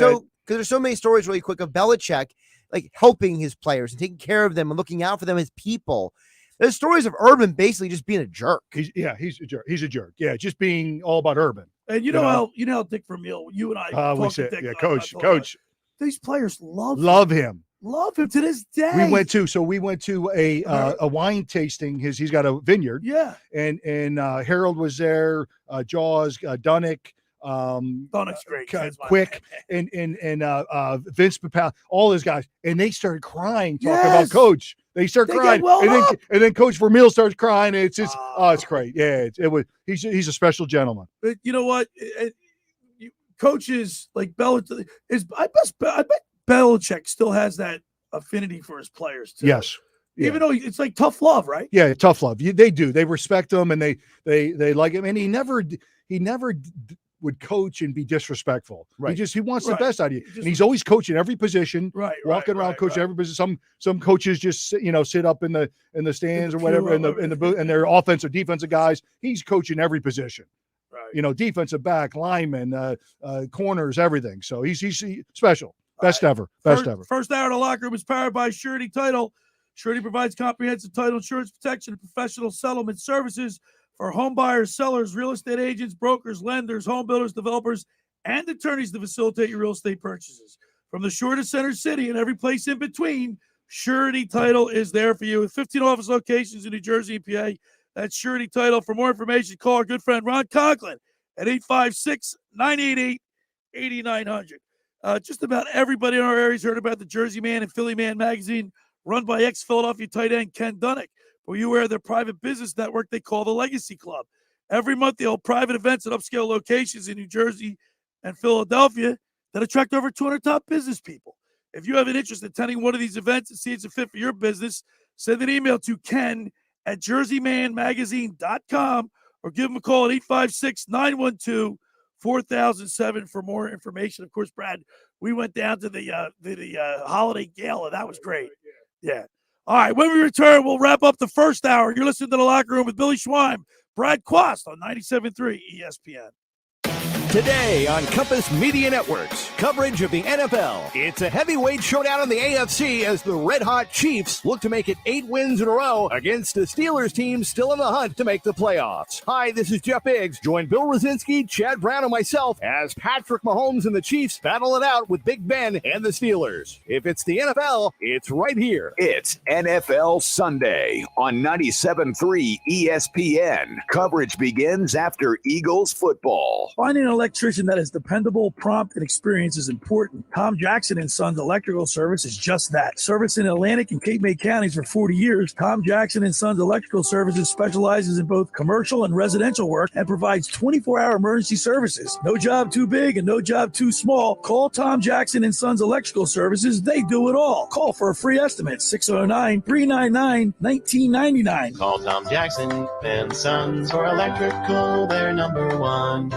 there's so many stories really quick of Belichick like helping his players and taking care of them and looking out for them as people. There's stories of Urban basically just being a jerk. He's a jerk. He's a jerk. Yeah, just being all about Urban. And you know how Dick Vermeil, you and I, we said, coach. These players love him. Love him to this day. We went to a wine tasting. He's got a vineyard. Yeah. And Harold was there. Jaws, Dunnick. Dunnick's great. Quick and Vince Papal, all those guys, and they started crying talking about Coach. They start crying, and then Coach Vermeil starts crying. And it's just it's great. Yeah, he's a special gentleman. But you know what? Coaches like Belichick I bet Belichick still has that affinity for his players too. Yes. Yeah. Even though it's like tough love, right? Yeah, tough love. They do. They respect him, and they like him. And he never would coach and be disrespectful. Right. He wants the best out of you. And he's always coaching every position. Right. Walking around coaching every position. Some coaches just sit up in the stands or whatever in the booth, and they're offensive, defensive guys. He's coaching every position. Right. Defensive back, lineman, corners, everything. So he's special. Best ever. First hour in the locker room is powered by Surety Title. Surety provides comprehensive title insurance protection and professional settlement services for home buyers, sellers, real estate agents, brokers, lenders, home builders, developers, and attorneys to facilitate your real estate purchases. From the shore to Center City and every place in between, Surety Title is there for you with 15 office locations in New Jersey and PA. That's Surety Title. For more information, call our good friend Ron Conklin at 856-988-8900. Just about everybody in our area has heard about the Jersey Man and Philly Man magazine run by ex-Philadelphia tight end Ken Dunnick. Were you aware of their private business network they call the Legacy Club? Every month, they hold private events at upscale locations in New Jersey and Philadelphia that attract over 200 top business people. If you have an interest in attending one of these events and see it's a fit for your business, send an email to ken@jerseymanmagazine.com or give them a call at 856-912-4007 for more information. Of course, Brad, we went down to the holiday gala. That was great. Yeah. All right, when we return, we'll wrap up the first hour. You're listening to The Locker Room with Billy Schweim, Brad Quast on 97.3 ESPN. Today on Compass Media Networks, coverage of the NFL. It's a heavyweight showdown in the AFC as the red-hot Chiefs look to make it 8 wins in a row against the Steelers team still in the hunt to make the playoffs. Hi, this is Jeff Biggs. Join Bill Rosinski, Chad Brown, and myself as Patrick Mahomes and the Chiefs battle it out with Big Ben and the Steelers. If it's the NFL, it's right here. It's NFL Sunday on 97.3 ESPN. Coverage begins after Eagles football. Finding an electrician that is dependable, prompt, and experienced is important. Tom Jackson & Sons Electrical Service is just that. Service in Atlantic and Cape May counties for 40 years, Tom Jackson & Sons Electrical Services specializes in both commercial and residential work and provides 24-hour emergency services. No job too big and no job too small. Call Tom Jackson & Sons Electrical Services. They do it all. Call for a free estimate, 609-399-1999. Call Tom Jackson & Sons for electrical. They're number one.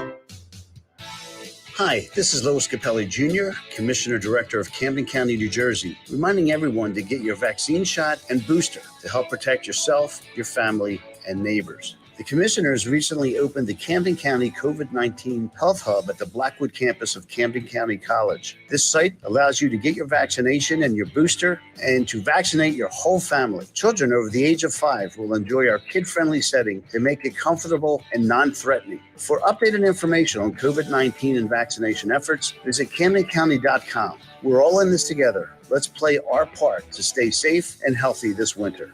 Hi, this is Louis Capelli Jr., Commissioner Director of Camden County, New Jersey, reminding everyone to get your vaccine shot and booster to help protect yourself, your family, and neighbors. The commissioners recently opened the Camden County COVID-19 Health Hub at the Blackwood campus of Camden County College. This site allows you to get your vaccination and your booster and to vaccinate your whole family. Children over the age of 5 will enjoy our kid-friendly setting to make it comfortable and non-threatening. For updated information on COVID-19 and vaccination efforts, visit CamdenCounty.com. We're all in this together. Let's play our part to stay safe and healthy this winter.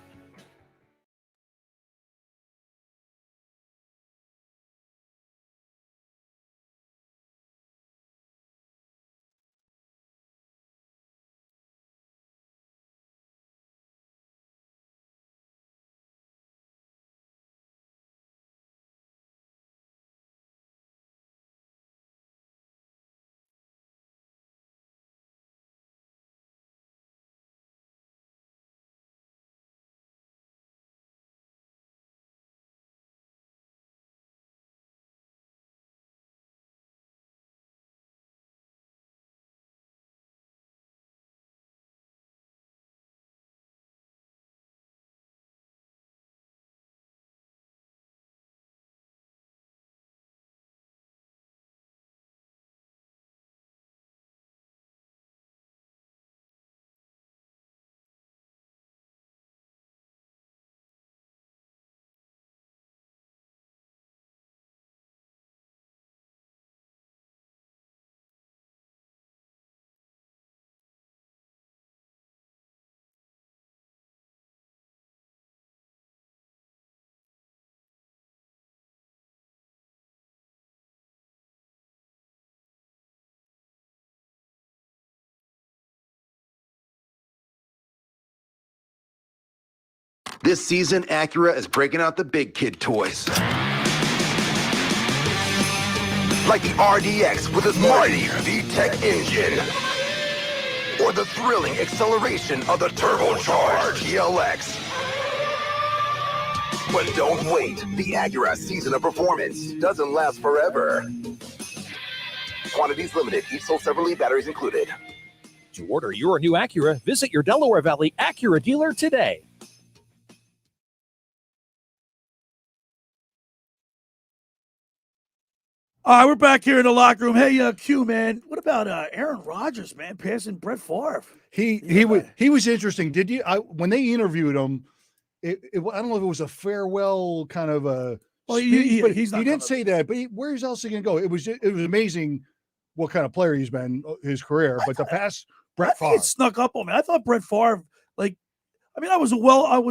This season, Acura is breaking out the big kid toys. Like the RDX with its mighty VTEC engine. Or the thrilling acceleration of the turbocharged TLX. But don't wait. The Acura season of performance doesn't last forever. Quantities limited. Each sold separately. Batteries included. To order your new Acura, visit your Delaware Valley Acura dealer today. All right, we're back here in the locker room. Hey, Q, man, what about Aaron Rodgers, man, passing Brett Favre? He was interesting. Did you? When they interviewed him, I don't know if it was a farewell kind of a. Well, speech, but he's not he didn't say that. But where's else he going to go? It was amazing what kind of player he's been his career. But the pass, Brett Favre, it snuck up on me. I thought Brett Favre, I was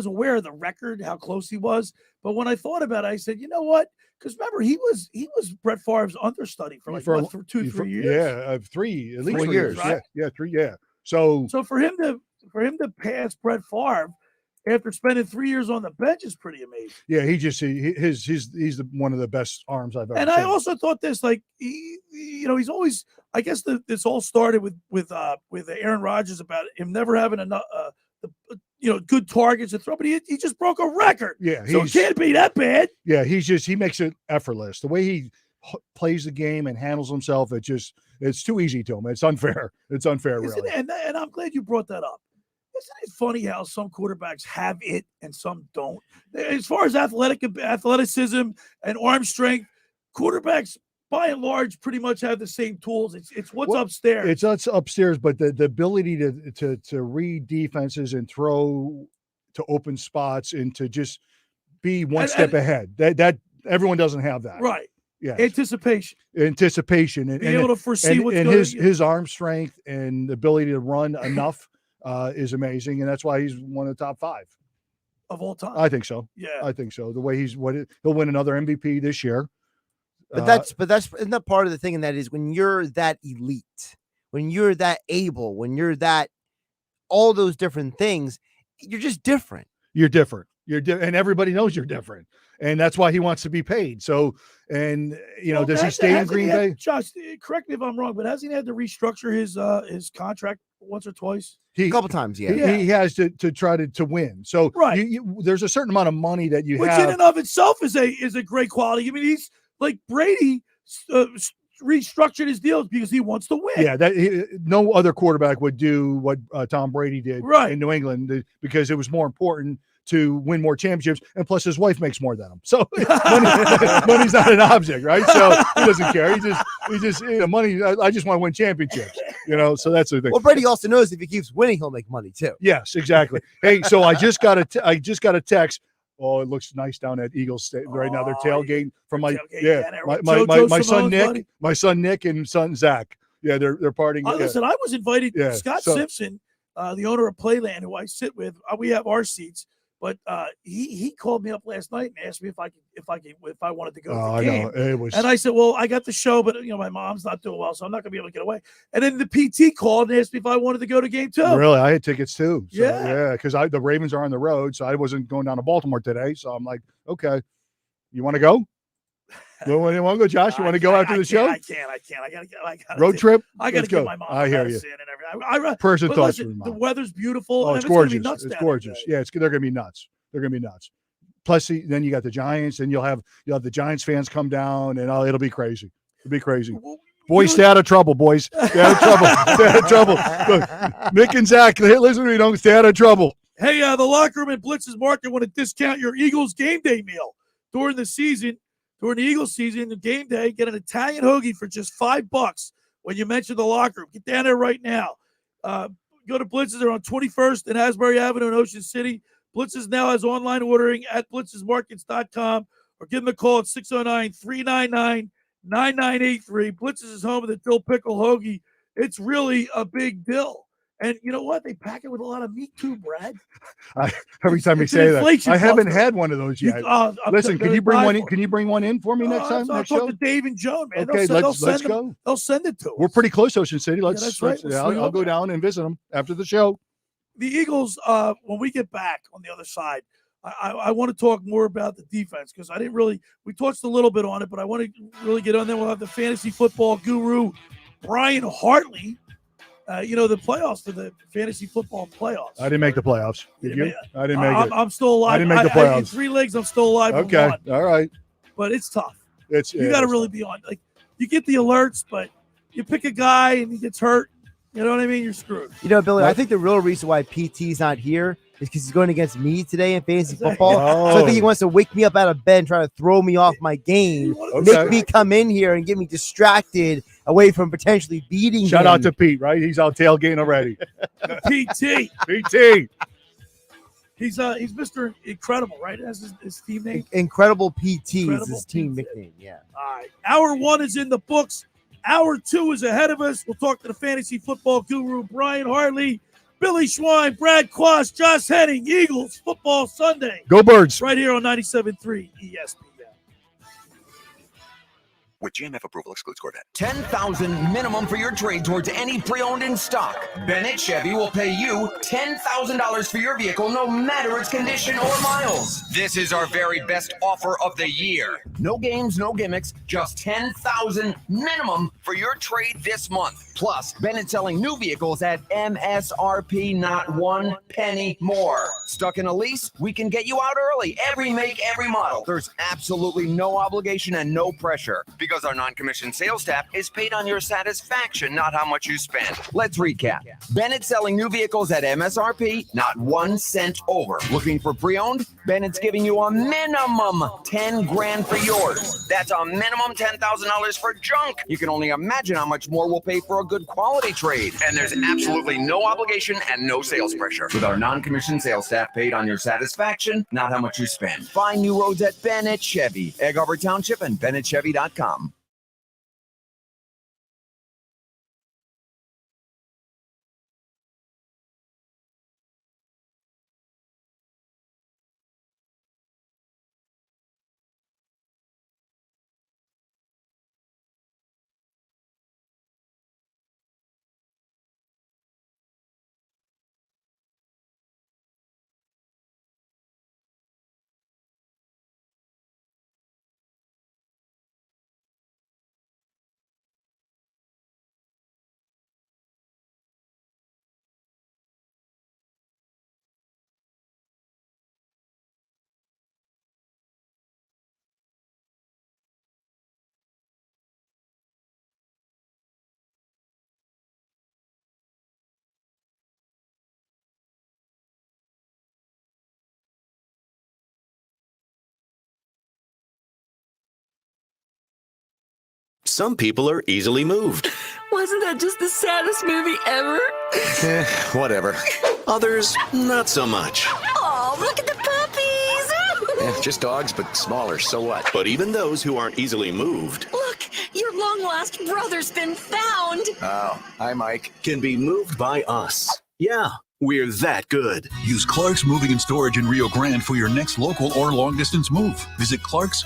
aware of the record, how close he was. But when I thought about it, I said, you know what? Because remember, he was Brett Favre's understudy for 2-3 years. Yeah, 3 at least 4 years. Right? Yeah, 3. Yeah. So for him to pass Brett Favre after spending 3 years on the bench is pretty amazing. Yeah, he's one of the best arms I've ever And seen. I also thought this, he's always. I guess this all started with Aaron Rodgers about him never having enough. Good targets to throw, but he just broke a record. Yeah, so it can't be that bad. Yeah, he makes it effortless. The way he plays the game and handles himself, it's too easy to him. It's unfair. It's unfair, really. And I'm glad you brought that up. Isn't it funny how some quarterbacks have it and some don't? As far as athleticism and arm strength, quarterbacks by and large pretty much have the same tools. It's what's upstairs. It's upstairs, but the ability to read defenses and throw to open spots and to just be one step ahead. That everyone doesn't have that. Right. Yeah. Anticipation and be able to foresee what's and going his arm strength and the ability to run enough is amazing, and that's why he's one of the top 5 of all time. I think so. Yeah, I think so. The way he'll win another MVP this year. But that's isn't that part of the thing, and that is when you're that elite, when you're that able, when you're that all those different things, you're just different. You're different. And everybody knows you're different, and that's why he wants to be paid. So, and does he stay in Green Bay? Josh, correct me if I'm wrong, but hasn't he had to restructure his contract once or twice? A couple times, yeah. He has to try to win. So, right. There's a certain amount of money that you which have, in and of itself is a great quality. I mean, he's like Brady restructured his deals because he wants to win. Yeah, no other quarterback would do what Tom Brady did in New England because it was more important to win more championships, and plus his wife makes more than him. So money's not an object, right? So he doesn't care. He just money. I just want to win championships, So that's the thing. Well, Brady also knows if he keeps winning, he'll make money too. Yes, exactly. Hey, so I just got a text. Oh, it looks nice down at Eagles State right now. They're tailgating from my son Nick, buddy. My son Nick, and son Zach. Yeah, they're partying. Listen, I was invited. Scott Simpson, the owner of Playland, who I sit with. We have our seats. But he called me up last night and asked me if I wanted to go to the game. And I said, well, I got the show, but my mom's not doing well, so I'm not gonna be able to get away. And then the PT called and asked me if I wanted to go to game 2. Really, I had tickets too. So, yeah, because the Ravens are on the road, so I wasn't going down to Baltimore today. So I'm like, okay, you want to go? You want to go, Josh? You want to go after the show? I can't. I gotta road trip. I got to get my mom. I hear you. And everything. Person thoughts. The weather's beautiful. Oh, it's gorgeous. It's gorgeous. Yeah, they're gonna be nuts. They're gonna be nuts. Plus, then you got the Giants, and you'll have the Giants fans come down, and it'll be crazy. It'll be crazy. Boys, stay out of trouble, boys. Stay out of trouble. Stay out of trouble. Look, Nick and Zach, listen to me. Don't stay out of trouble. Hey, the locker room at Blitz's Market want to discount your Eagles game day meal during the season. During the Eagles season, the game day, get an Italian hoagie for just $5 when you mention the locker room. Get down there right now. Go to Blitz's. They're on 21st and Asbury Avenue in Ocean City. Blitz's now has online ordering at blitzesmarkets.com or give them a call at 609-399-9983. Blitz's is home of the dill pickle hoagie. It's really a big deal. And you know what? They pack it with a lot of meat too, Brad. Every time you say that, I haven't had one of those yet. Listen, can you bring one in? Can you bring one in for me next time? I'll Next talk show? to Dave and Joan, man. Okay, let's go. They'll send it to us. We're pretty close to Ocean City. That's right. I'll go down and visit them after the show. The Eagles, when we get back on the other side, I want to talk more about the defense because I didn't really – we touched a little bit on it, but I want to really get on there. We'll have the fantasy football guru, Brian Hartley, the playoffs for the fantasy football playoffs. I didn't make the playoffs. Did you? I didn't make it. I'm still alive. I didn't make the playoffs. In 3 leagues, I'm still alive. Okay. All right. But it's tough. You got to really be on. Like, you get the alerts, but you pick a guy and he gets hurt. You know what I mean? You're screwed. Billy, I think the real reason why PT's not here is because he's going against me today in fantasy football. So I think he wants to wake me up out of bed and try to throw me off my game, make me come in here and get me distracted away from potentially beating him. Shout out to Pete, right? He's out tailgating already. PT. PT. He's Mr. Incredible, right? That's his team name. Incredible PT is his team nickname. Yeah. All right. Hour 1 is in the books. Hour 2 is ahead of us. We'll talk to the fantasy football guru, Brian Hartley, Billy Schweim, Brad Quast, Josh Henning, Eagles Football Sunday. Go Birds. Right here on 97.3 ESPN. With GMF approval, excludes Corvette. $10,000 minimum for your trade towards any pre-owned in stock. Bennett Chevy will pay you $10,000 for your vehicle, no matter its condition or miles. This is our very best offer of the year. No games, no gimmicks, just $10,000 minimum for your trade this month. Plus, Bennett selling new vehicles at MSRP, not 1 penny more. Stuck in a lease? We can get you out early. Every make, every model. There's absolutely no obligation and no pressure. Because our non-commissioned sales staff is paid on your satisfaction, not how much you spend. Let's recap. Bennett selling new vehicles at MSRP, not 1 cent over. Looking for pre-owned? Bennett's giving you a minimum $10,000 for yours. That's a minimum $10,000 for junk. You can only imagine how much more we'll pay for a good quality trade. And there's absolutely no obligation and no sales pressure. With our non-commissioned sales staff paid on your satisfaction, not how much you spend. Find new roads at Bennett Chevy, Egg Harbor Township, and BennettChevy.com. Some people are easily moved. Wasn't that just the saddest movie ever? Whatever. Others, not so much. Oh, look at the puppies! Just dogs, but smaller, so what? But even those who aren't easily moved. Look, your long-lost brother's been found! Oh, hi, Mike. Can be moved by us. Yeah, we're that good. Use Clark's Moving and Storage in Rio Grande for your next local or long-distance move. Visit Clark's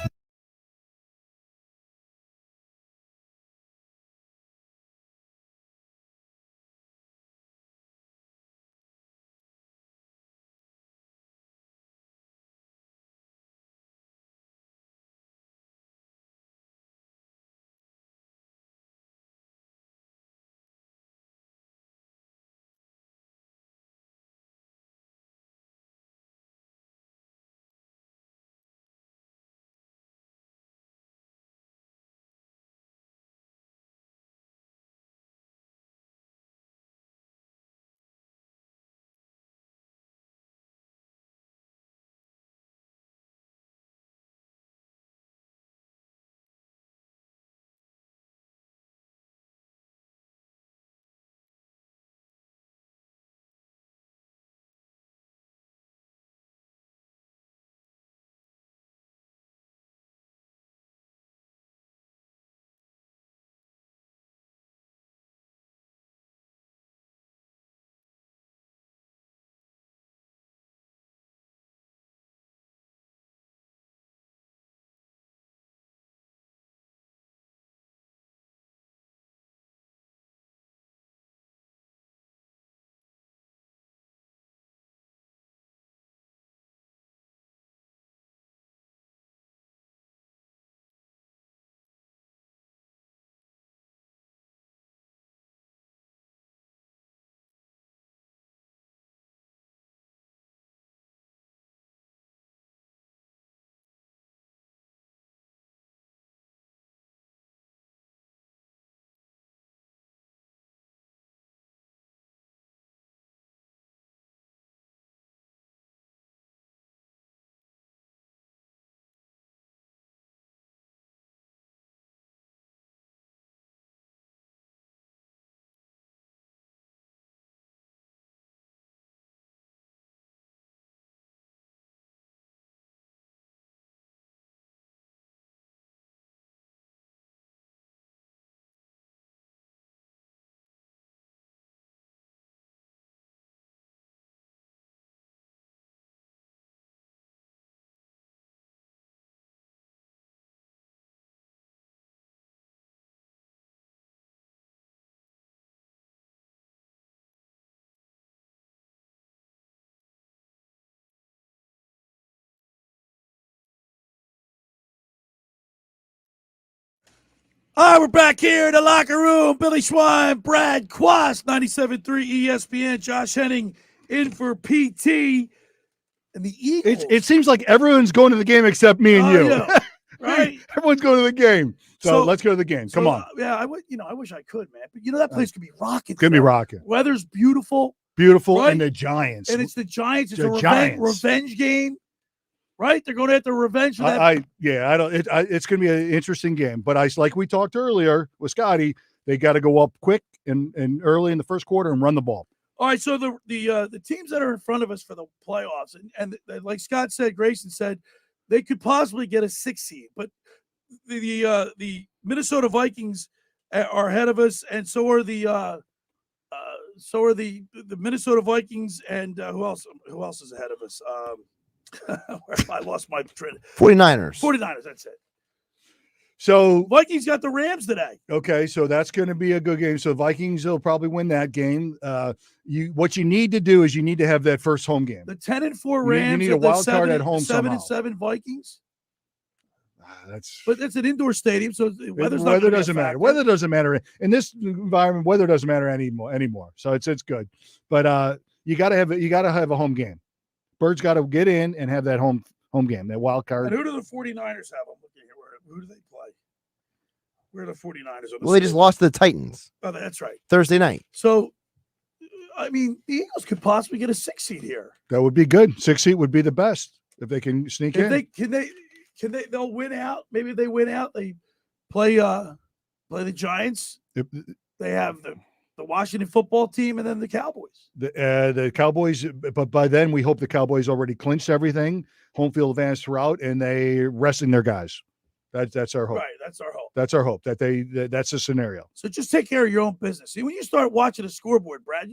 All right, we're back here in the locker room. Billy Schweim, Brad Quast, 97.3 ESPN. Josh Henning in for PT. And the Eagles. It seems like everyone's going to the game except me and you. Yeah, right? Everyone's going to the game. So let's go to the game. Come on. Yeah, I wish I could, man. But that place could be rocking. It's going to be rocking. Weather's beautiful. Beautiful. Right? And the Giants. And it's the Giants. It's the a Giants. revenge game. Right? They're going to have to revenge for that. It's going to be an interesting game. But like we talked earlier with Scotty, they got to go up quick and early in the first quarter and run the ball. All right, so the teams that are in front of us for the playoffs, and like Scott said, Grayson said, they could possibly get a 6 seed, but the Minnesota Vikings are ahead of us, and so are the Minnesota Vikings, and who else is ahead of us? I lost my trend. 49ers. 49ers, that's it. So Vikings got the Rams today. Okay, so that's going to be a good game. So Vikings will probably win that game. What you need to do is you need to have that first home game. The 10-4 Rams. You need a wild card at home. 7-7 Vikings. That's an indoor stadium, so weather doesn't matter. Weather doesn't matter in this environment. Weather doesn't matter anymore. So it's good, but you got to have a home game. Birds got to get in and have that home game, that wild card. And who do the 49ers have? I'm looking here. Who do they play? Where are the 49ers? Well, they just lost to the Titans. Oh, that's right. Thursday night. So, I mean, the Eagles could possibly get a 6 seed here. That would be good. 6 seed would be the best if they can sneak in. Can they? They'll win out. Maybe they win out. They play the Giants. They have the Washington football team and then the Cowboys. The Cowboys, but by then we hope the Cowboys already clinched everything, home field advantage throughout, and they resting their guys. That's our hope. Right, that's our hope. That's our hope that's the scenario. So just take care of your own business. See, when you start watching a scoreboard, Brad,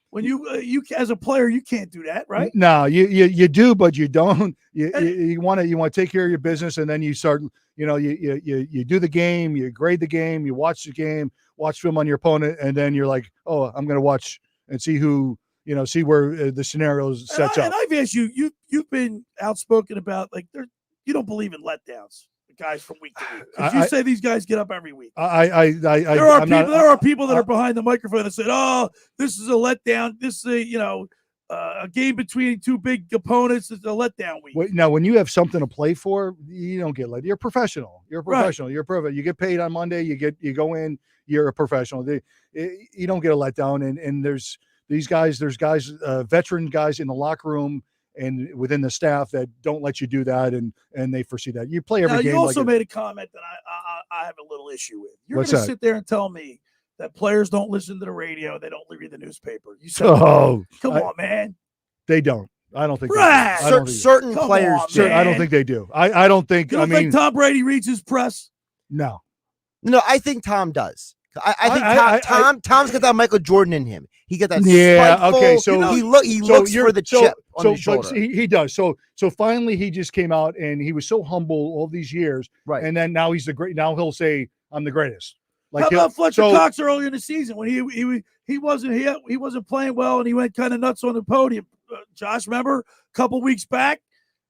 when you as a player, you can't do that, right? No, you do, but you don't. You want to take care of your business, and then you start. You do the game, you grade the game, you watch the game, watch film on your opponent, and then you're like, oh, I'm going to watch and see who see where the scenarios sets up. And I've asked you've been outspoken about you don't believe in letdowns. Guys from week to week. You say these guys get up every week. There are people that are behind the microphone that said, "Oh, this is a letdown. This is a game between two big opponents. It's a letdown week." Now, when you have something to play for, you don't get let. You're a professional. You're a professional. Right. You're perfect. You get paid on Monday. You go in. You're a professional. You don't get a letdown. And there's these guys. There's guys, veteran guys in the locker room and within the staff that don't let you do that, and they foresee that. You play every game. You also made a comment that I have a little issue with. You're going to sit there and tell me that players don't listen to the radio, they don't read the newspaper. You said, come on, man. They don't. I don't think certain players do. I don't think they do. I don't think. You don't think Tom Brady reads his press? No. No, I think Tom does. I think Tom's got that Michael Jordan in him. He got that. Yeah. Okay. So he looks for the chip on his shoulder. He does. So finally, he just came out and he was so humble all these years. Right. And then now he's the great. Now he'll say, "I'm the greatest." How about Fletcher Cox earlier in the season when he wasn't playing well and he went kind of nuts on the podium? Josh, remember a couple weeks back?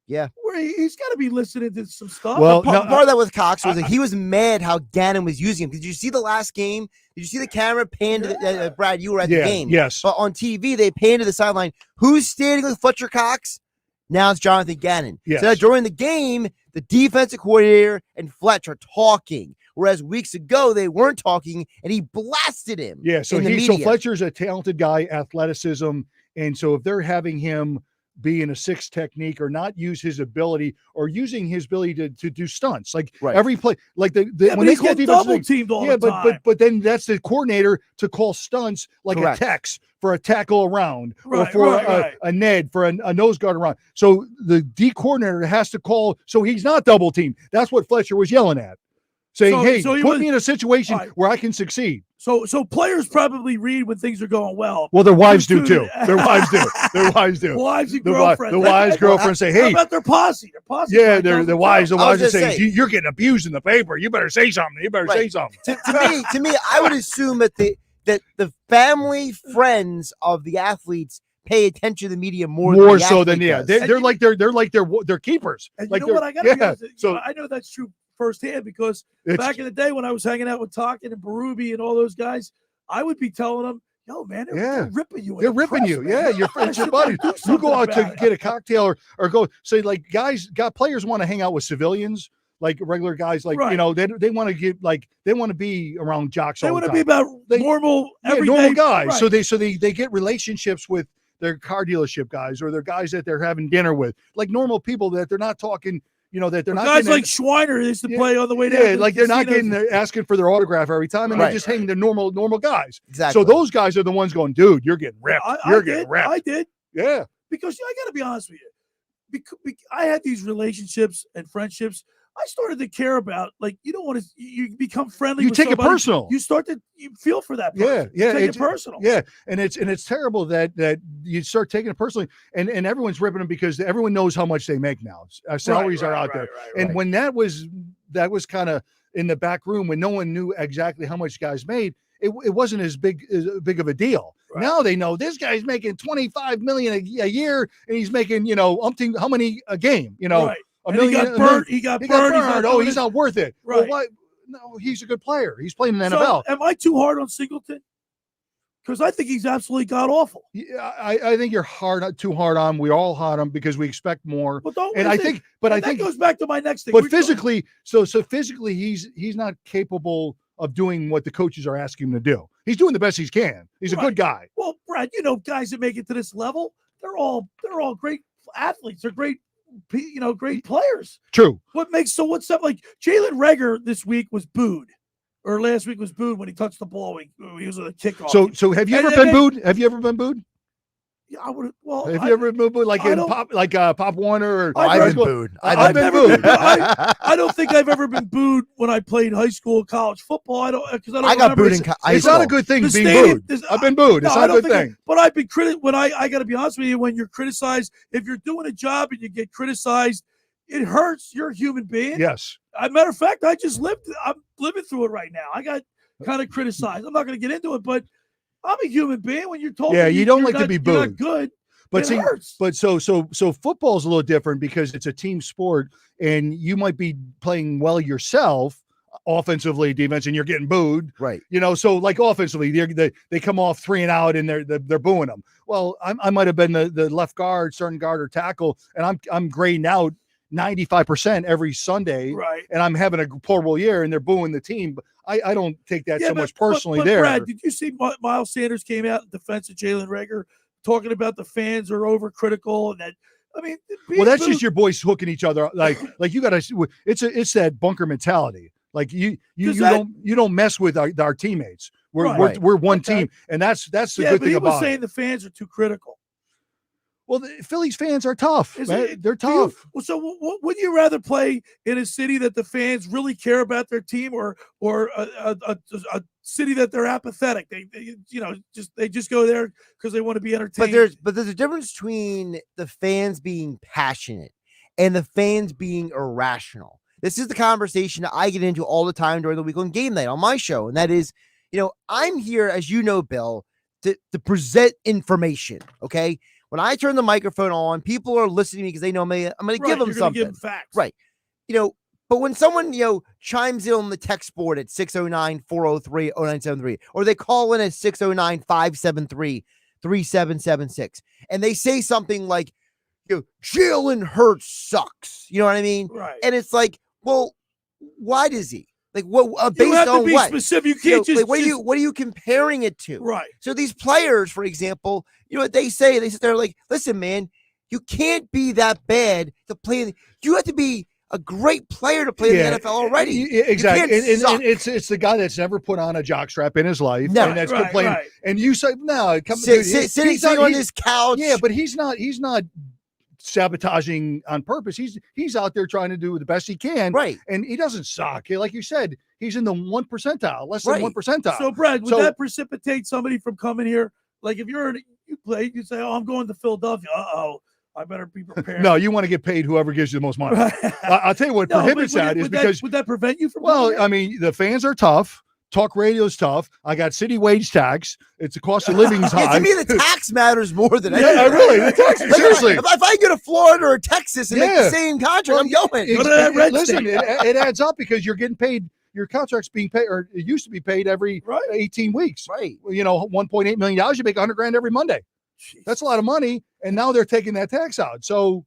Yeah, where he's got to be listening to some stuff. Well, part of that with Cox was that he was mad how Gannon was using him. Did you see the last game? Did you see the camera pan to Brad? You were at the game. Yes. But on TV, they panned to the sideline. Who's standing with Fletcher Cox? Now it's Jonathan Gannon. Yes. So that during the game, the defensive coordinator and Fletcher are talking. Whereas weeks ago, they weren't talking, and he blasted him. Yeah, so Fletcher's a talented guy, athleticism. And so if they're having him be in a 6 technique or not use his ability or using his ability to do stunts every play, like when they call double teamed all the time. but then that's the coordinator to call stunts like Correct. a Tex for a tackle around right, or for right. a Ned for a nose guard around. So the D coordinator has to call so he's not double teamed. That's what Fletcher was yelling at, saying, put me in a situation where I can succeed. So players probably read when things are going well. Well, their wives do too. Their wives do. Their wives do. Wives and girlfriends. The wives, girlfriends say, "Hey, how about their posse? Their posse." Yeah, the wives. The wives are saying, "You're getting abused in the paper. You better say something. You better say something." To me, I would assume that the family friends of the athletes pay attention to the media more so than they're like their keepers. And like you know what? I got to be honest. So I know that's true firsthand because back in the day when I was hanging out with Talkin and Berube and all those guys, I would be telling them, yo, man, they're ripping you. They're ripping you. Man. Yeah, it's your buddy. You go out to get a cocktail or go say, like, players want to hang out with civilians, like regular guys, like, you know, they want to get, like, they want to be around jocks all the time. They want to be about normal, normal guys. Right. So they get relationships with their car dealership guys or their guys that they're having dinner with, like normal people that they're not talking, you know, that they're not guys like Schweiner used to play on the way down. Yeah, like they're not asking for their autograph every time, and they're just hanging. They're normal guys. Exactly. So those guys are the ones going, dude, you're getting ripped. You're getting ripped. I did. Yeah. Because I got to be honest with you, because I had these relationships and friendships. I started to care about, like, you don't want to, you become friendly. You with take somebody, it personal. You start to feel for that person. Yeah, take it personal. Yeah, and it's terrible that you start taking it personally, and everyone's ripping them because everyone knows how much they make now. Salaries are out there, and when that was kind of in the back room when no one knew exactly how much guys made, it wasn't as big of a deal. Right. Now they know this guy's making $25 million a year, and he's making, you know, how many a game, you know. Right. He got burned. He got burned. He's not worth it. Right. Well, why? No, he's a good player. He's playing in the NFL. Am I too hard on Singleton? Because I think he's absolutely god awful. Yeah, I think you're too hard on. We all hard on because we expect more. I think that goes back to my next thing. But physically, so physically, he's not capable of doing what the coaches are asking him to do. He's doing the best he can. He's a good guy. Well, Brad, you know, guys that make it to this level, they're all great athletes. They're great. You know, great players. True. What's up? Like Jalen Reagor this week was booed, or last week was booed when he touched the ball. He was at a kickoff. So have you ever been booed? Have you ever been booed? Yeah, I would. Well, have you ever been booed like Pop Warner? Or I've been booed. I've been booed. I don't think I've ever been booed when I played high school, college football. I got booed in high school. It's not a good thing being booed. I've been booed. It's not a good thing. But I've been when I got to be honest with you, when you're criticized, if you're doing a job and you get criticized, it hurts. You're a human being. Yes. As a matter of fact, I'm living through it right now. I got kind of criticized. I'm not going to get into it, but I'm a human being. When you're told, you don't like to be booed. You're not good. But it hurts. But so football is a little different because it's a team sport, and you might be playing well yourself, offensively, defense, and you're getting booed. Right. You know, so like offensively, they come off 3 and out, and they're booing them. Well, I might have been the left guard, starting guard, or tackle, and I'm grading out 95% every Sunday, right? And I'm having a horrible year, and they're booing the team. But I don't take that so much personally. But there, Brad, did you see Miles Sanders came out in defense of Jalen Reagor, talking about the fans are overcritical and that? I mean, well, that's just your boys hooking each other. Like you got to. It's that bunker mentality. Like you don't mess with our teammates. We're one team, and that's the good thing about it. He was saying the fans are too critical. Well, the Phillies fans are tough. They're tough. So would you rather play in a city that the fans really care about their team, or a city that they're apathetic? They just go there because they want to be entertained. But there's a difference between the fans being passionate and the fans being irrational. This is the conversation that I get into all the time during the weekend game night on my show, and that is, I'm here, as you know, Bill, to present information. Okay. When I turn the microphone on, people are listening to me because they know me. I'm going to give them something. Give them facts. Right. But when someone, chimes in on the text board at 609-403-0973, or they call in at 609-573-3776, and they say something like, Jalen Hurts sucks. You know what I mean? Right. And it's like, well, why does he? Like, what? Based you have on to be what? Specific. You can't just. What are you comparing it to? Right. So these players, for example, you know what they say? They sit there like, listen, man, you can't be that bad to play. You have to be a great player to play in the NFL already. Exactly. And it's the guy that's never put on a jockstrap in his life, and that's complaining. Right. And you say, no, sitting on his couch. Yeah, but he's not sabotaging on purpose. He's out there trying to do the best he can, right? And he doesn't suck. Like you said, he's in the 1 percentile, less than 1 percentile. So, Brad, would that precipitate somebody from coming here? Like, if you play, you say, "Oh, I'm going to Philadelphia." I better be prepared. No, you want to get paid whoever gives you the most money. I'll tell you what prohibits that is because would that prevent you from? Well, I mean, the fans are tough. Talk radio's tough. I got city wage tax. It's the cost of living's Yeah, high. to me, the tax matters more than anything. Yeah, really. The tax, seriously. If I go to Florida or Texas and make the same contract, I'm going. Listen, it adds up because you're getting paid. Your contract's being paid, or it used to be paid every 18 weeks. Right. You know, $1.8 million. You make $100,000 every Monday. Jeez. That's a lot of money. And now they're taking that tax out. So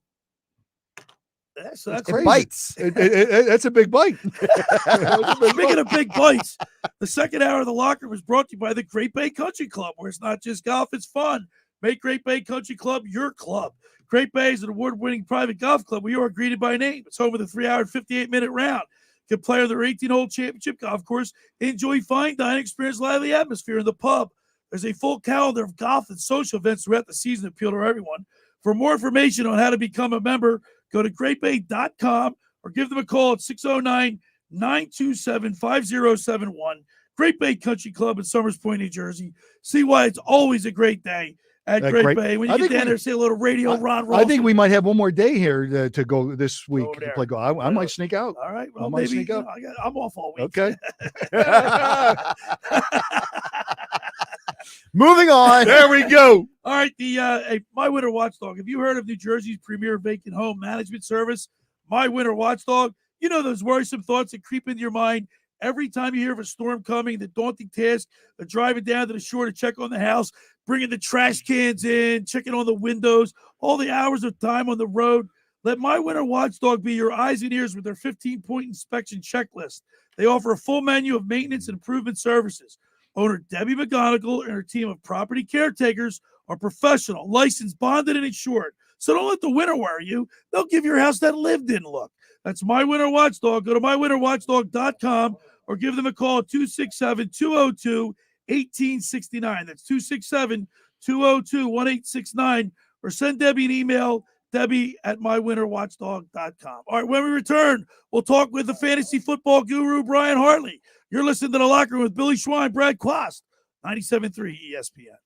that's crazy. It bites. That's a big bite. Speaking of big bites, the second hour of the Locker was brought to you by the Great Bay Country Club, where it's not just golf, it's fun. Make Great Bay Country Club your club. Great Bay is an award-winning private golf club where you are greeted by name. It's home of the 3-hour and 58-minute round. You can play on their 18-hole championship golf course, enjoy fine dining, experience lively atmosphere in the pub. There's a full calendar of golf and social events throughout the season that appeal to everyone. For more information on how to become a member, go to greatbay.com or give them a call at 609-927-5071. Great Bay Country Club in Summers Point, New Jersey. See why it's always a great day at Great Bay. When you get down there, say a little radio, Ron Ross. I think we might have one more day here to go this week to play golf. I might sneak out. All right. Well, I might maybe sneak out. I'm off all week. Okay. Moving on. There we go. All right. The My Winter Watchdog. Have you heard of New Jersey's premier vacant home management service, My Winter Watchdog? You know those worrisome thoughts that creep into your mind every time you hear of a storm coming, the daunting task of driving down to the shore to check on the house, bringing the trash cans in, checking on the windows, all the hours of time on the road. Let My Winter Watchdog be your eyes and ears with their 15-point inspection checklist. They offer a full menu of maintenance and improvement services. Owner Debbie McGonigal and her team of property caretakers are professional, licensed, bonded, and insured. So don't let the winter worry you. They'll give your house that lived-in look. That's My Winter Watchdog. Go to mywinterwatchdog.com or give them a call at 267-202-1869. That's 267-202-1869. Or send Debbie an email, debbie@mywinterwatchdog.com. All right, when we return, we'll talk with the fantasy football guru, Brian Hartley. You're listening to The Locker Room with Billy Schweim, Brad Quast, 97.3 ESPN.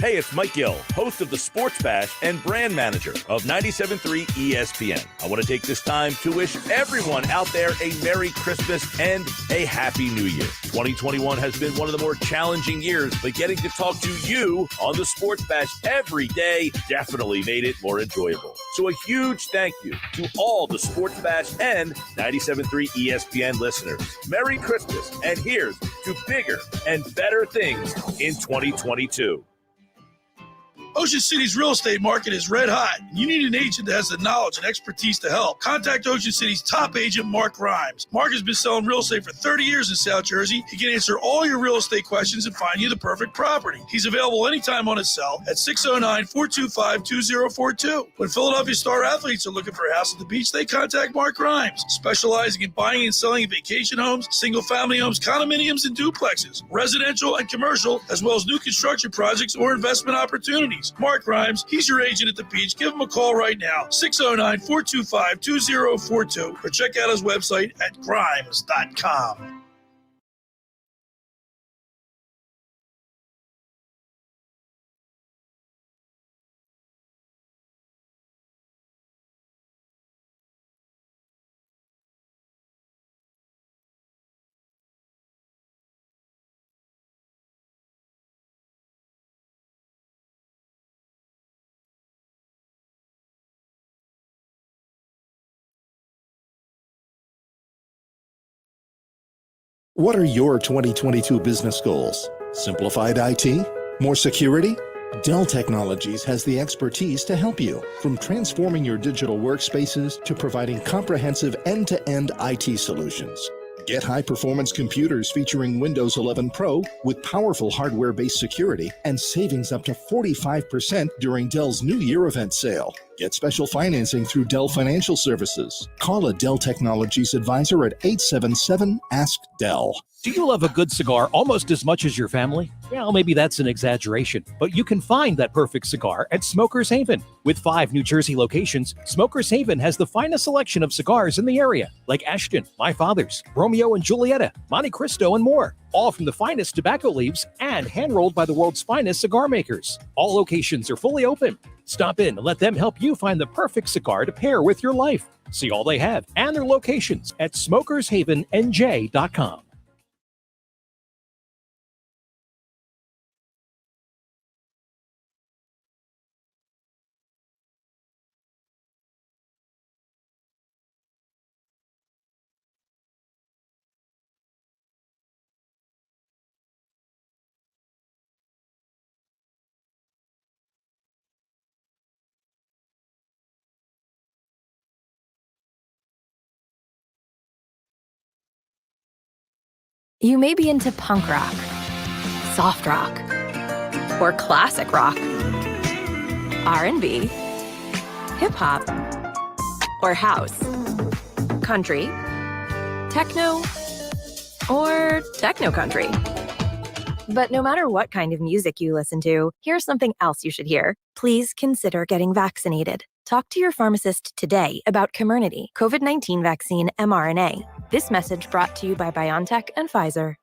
Hey, it's Mike Gill, host of the Sports Bash and brand manager of 97.3 ESPN. I want to take this time to wish everyone out there a Merry Christmas and a Happy New Year. 2021 has been one of the more challenging years, but getting to talk to you on the Sports Bash every day definitely made it more enjoyable. So a huge thank you to all the Sports Bash and 97.3 ESPN listeners. Merry Christmas, and here's to bigger and better things in 2022. Ocean City's real estate market is red hot. You need an agent that has the knowledge and expertise to help. Contact Ocean City's top agent, Mark Rhymes. Mark has been selling real estate for 30 years in South Jersey. He can answer all your real estate questions and find you the perfect property. He's available anytime on his cell at 609-425-2042. When Philadelphia star athletes are looking for a house at the beach, they contact Mark Rhymes, specializing in buying and selling vacation homes, single-family homes, condominiums, and duplexes, residential and commercial, as well as new construction projects or investment opportunities. Mark Rhymes, he's your agent at the beach. Give him a call right now, 609-425-2042, or check out his website at grimes.com. What are your 2022 business goals? Simplified IT? More security? Dell Technologies has the expertise to help you, from transforming your digital workspaces to providing comprehensive end-to-end IT solutions. Get high-performance computers featuring Windows 11 Pro with powerful hardware-based security and savings up to 45% during Dell's New Year event sale. Get special financing through Dell Financial Services. Call a Dell Technologies advisor at 877-ASK-DELL. Do you love a good cigar almost as much as your family? Well, maybe that's an exaggeration, but you can find that perfect cigar at Smoker's Haven. With 5 New Jersey locations, Smoker's Haven has the finest selection of cigars in the area, like Ashton, My Father's, Romeo and Julieta, Monte Cristo, and more. All from the finest tobacco leaves and hand-rolled by the world's finest cigar makers. All locations are fully open. Stop in and let them help you find the perfect cigar to pair with your life. See all they have and their locations at smokershavennj.com. You may be into punk rock, soft rock, or classic rock, R&B, hip-hop, or house, country, techno, or techno-country. But no matter what kind of music you listen to, here's something else you should hear. Please consider getting vaccinated. Talk to your pharmacist today about Comirnaty, COVID-19 vaccine mRNA. This message brought to you by BioNTech and Pfizer.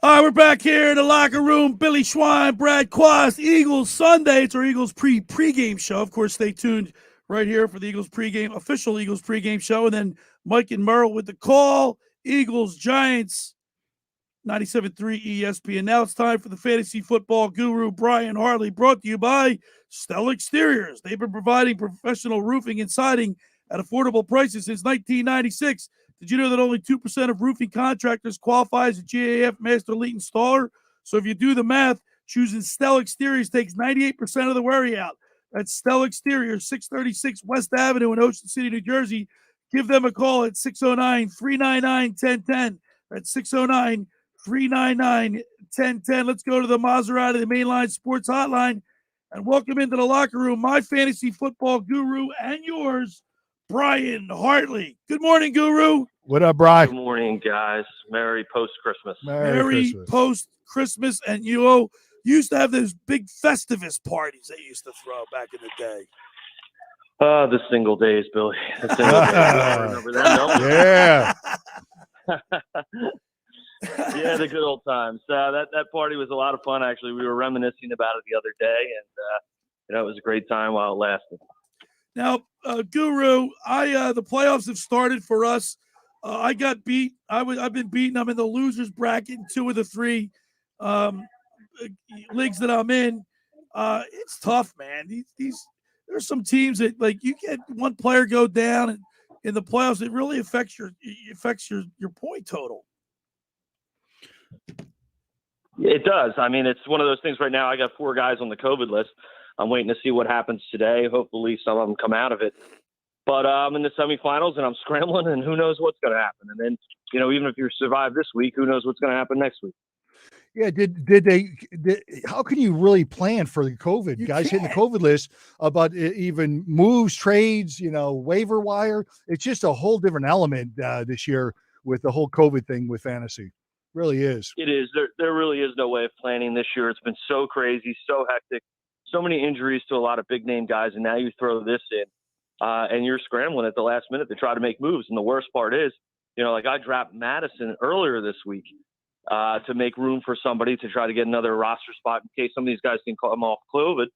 All right, we're back here in the locker room. Billy Schweim, Brad Quast, Eagles Sunday. It's our Eagles pregame show. Of course, stay tuned right here for the Eagles official Eagles pregame show. And then Mike and Merle with the call. Eagles, Giants, 97.3 ESPN. Now it's time for the fantasy football guru, Brian Hartley, brought to you by Stella Exteriors. They've been providing professional roofing and siding at affordable prices since 1996. Did you know that only 2% of roofing contractors qualify as a GAF Master Elite Installer? So if you do the math, choosing Stella Exteriors takes 98% of the worry out. That's Stella Exteriors, 636 West Avenue in Ocean City, New Jersey. Give them a call at 609-399-1010. That's 609-399-1010. Let's go to the Maserati, the Mainline Sports Hotline, and welcome into the locker room my fantasy football guru and yours, Brian Hartley. Good morning, Guru. What up, Brian? Good morning, guys. Merry post-Christmas. Merry post-Christmas. And you used to have those big Festivus parties they used to throw back in the day. The single days, Billy. The single days. I remember that, no? Yeah. Yeah, the good old times. That party was a lot of fun, actually. We were reminiscing about it the other day, and it was a great time while it lasted. Now, Guru, the playoffs have started for us. I got beat. I've been beaten. I'm in the losers bracket in 2 of the 3 leagues that I'm in. It's tough, man. There's some teams that, like, you get one player go down, and in the playoffs, it really affects your point total. It does. I mean, it's one of those things right now. I got 4 guys on the COVID list. I'm waiting to see what happens today. Hopefully some of them come out of it. But I'm in the semifinals, and I'm scrambling, and who knows what's going to happen. And then, even if you survive this week, who knows what's going to happen next week. Yeah, how can you really plan for the COVID? Guys hitting the COVID list about even moves, trades, waiver wire. It's just a whole different element this year with the whole COVID thing with fantasy. Really is. It is. There really is no way of planning this year. It's been so crazy, so hectic, so many injuries to a lot of big name guys, and now you throw this in, and you're scrambling at the last minute to try to make moves. And the worst part is, like I dropped Madison earlier this week to make room for somebody to try to get another roster spot in case some of these guys can come off COVID.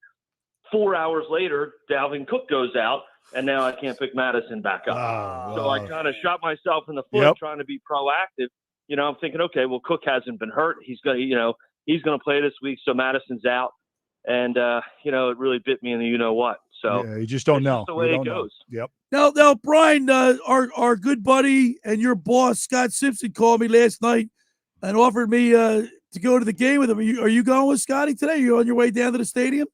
4 hours later, Dalvin Cook goes out, and now I can't pick Madison back up. So I kind of shot myself in the foot trying to be proactive. I'm thinking, okay, well, Cook hasn't been hurt. He's going to play this week, so Madison's out. And, it really bit me in the you-know-what. So yeah, you just don't know. Just the way it goes. Yep. Now, Brian, our good buddy and your boss, Scott Simpson, called me last night and offered me to go to the game with him. Are you going with Scotty today? Are you on your way down to the stadium?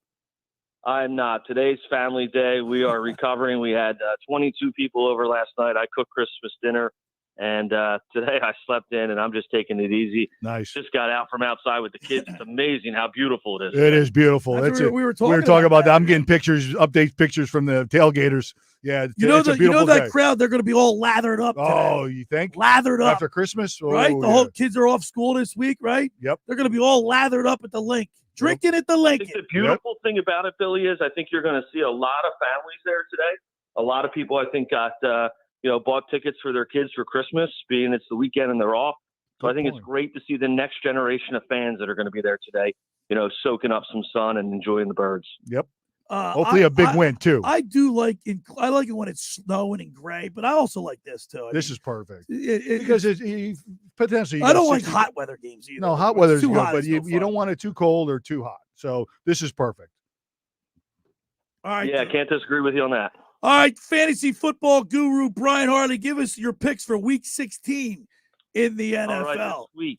I'm not. Today's family day. We are recovering. We had 22 people over last night. I cooked Christmas dinner. And today I slept in, and I'm just taking it easy. Nice. Just got out from outside with the kids. It's amazing how beautiful it is. It is beautiful. We were talking about that. I'm getting pictures from the tailgaters. Yeah, you know that crowd. They're going to be all lathered up today. Oh, you think? Lathered up after Christmas, right? The whole kids are off school this week, right? Yep. They're going to be all lathered up at the link, drinking at the link. I think the beautiful thing about it, Billy, is I think you're going to see a lot of families there today. A lot of people, I think, got bought tickets for their kids for Christmas, being it's the weekend and they're off. So I think it's great to see the next generation of fans that are going to be there today, soaking up some sun and enjoying the birds. Yep. Hopefully a big win too. I do like it when it's snowing and gray, but I also like this too. This is perfect because it's potentially. I don't like hot weather games either. No, hot weather's too good, hot but is no you don't want it too cold or too hot. So this is perfect. All right. Yeah, I can't disagree with you on that. All right, fantasy football guru Brian Harley, give us your picks for Week 16 in the NFL. All right,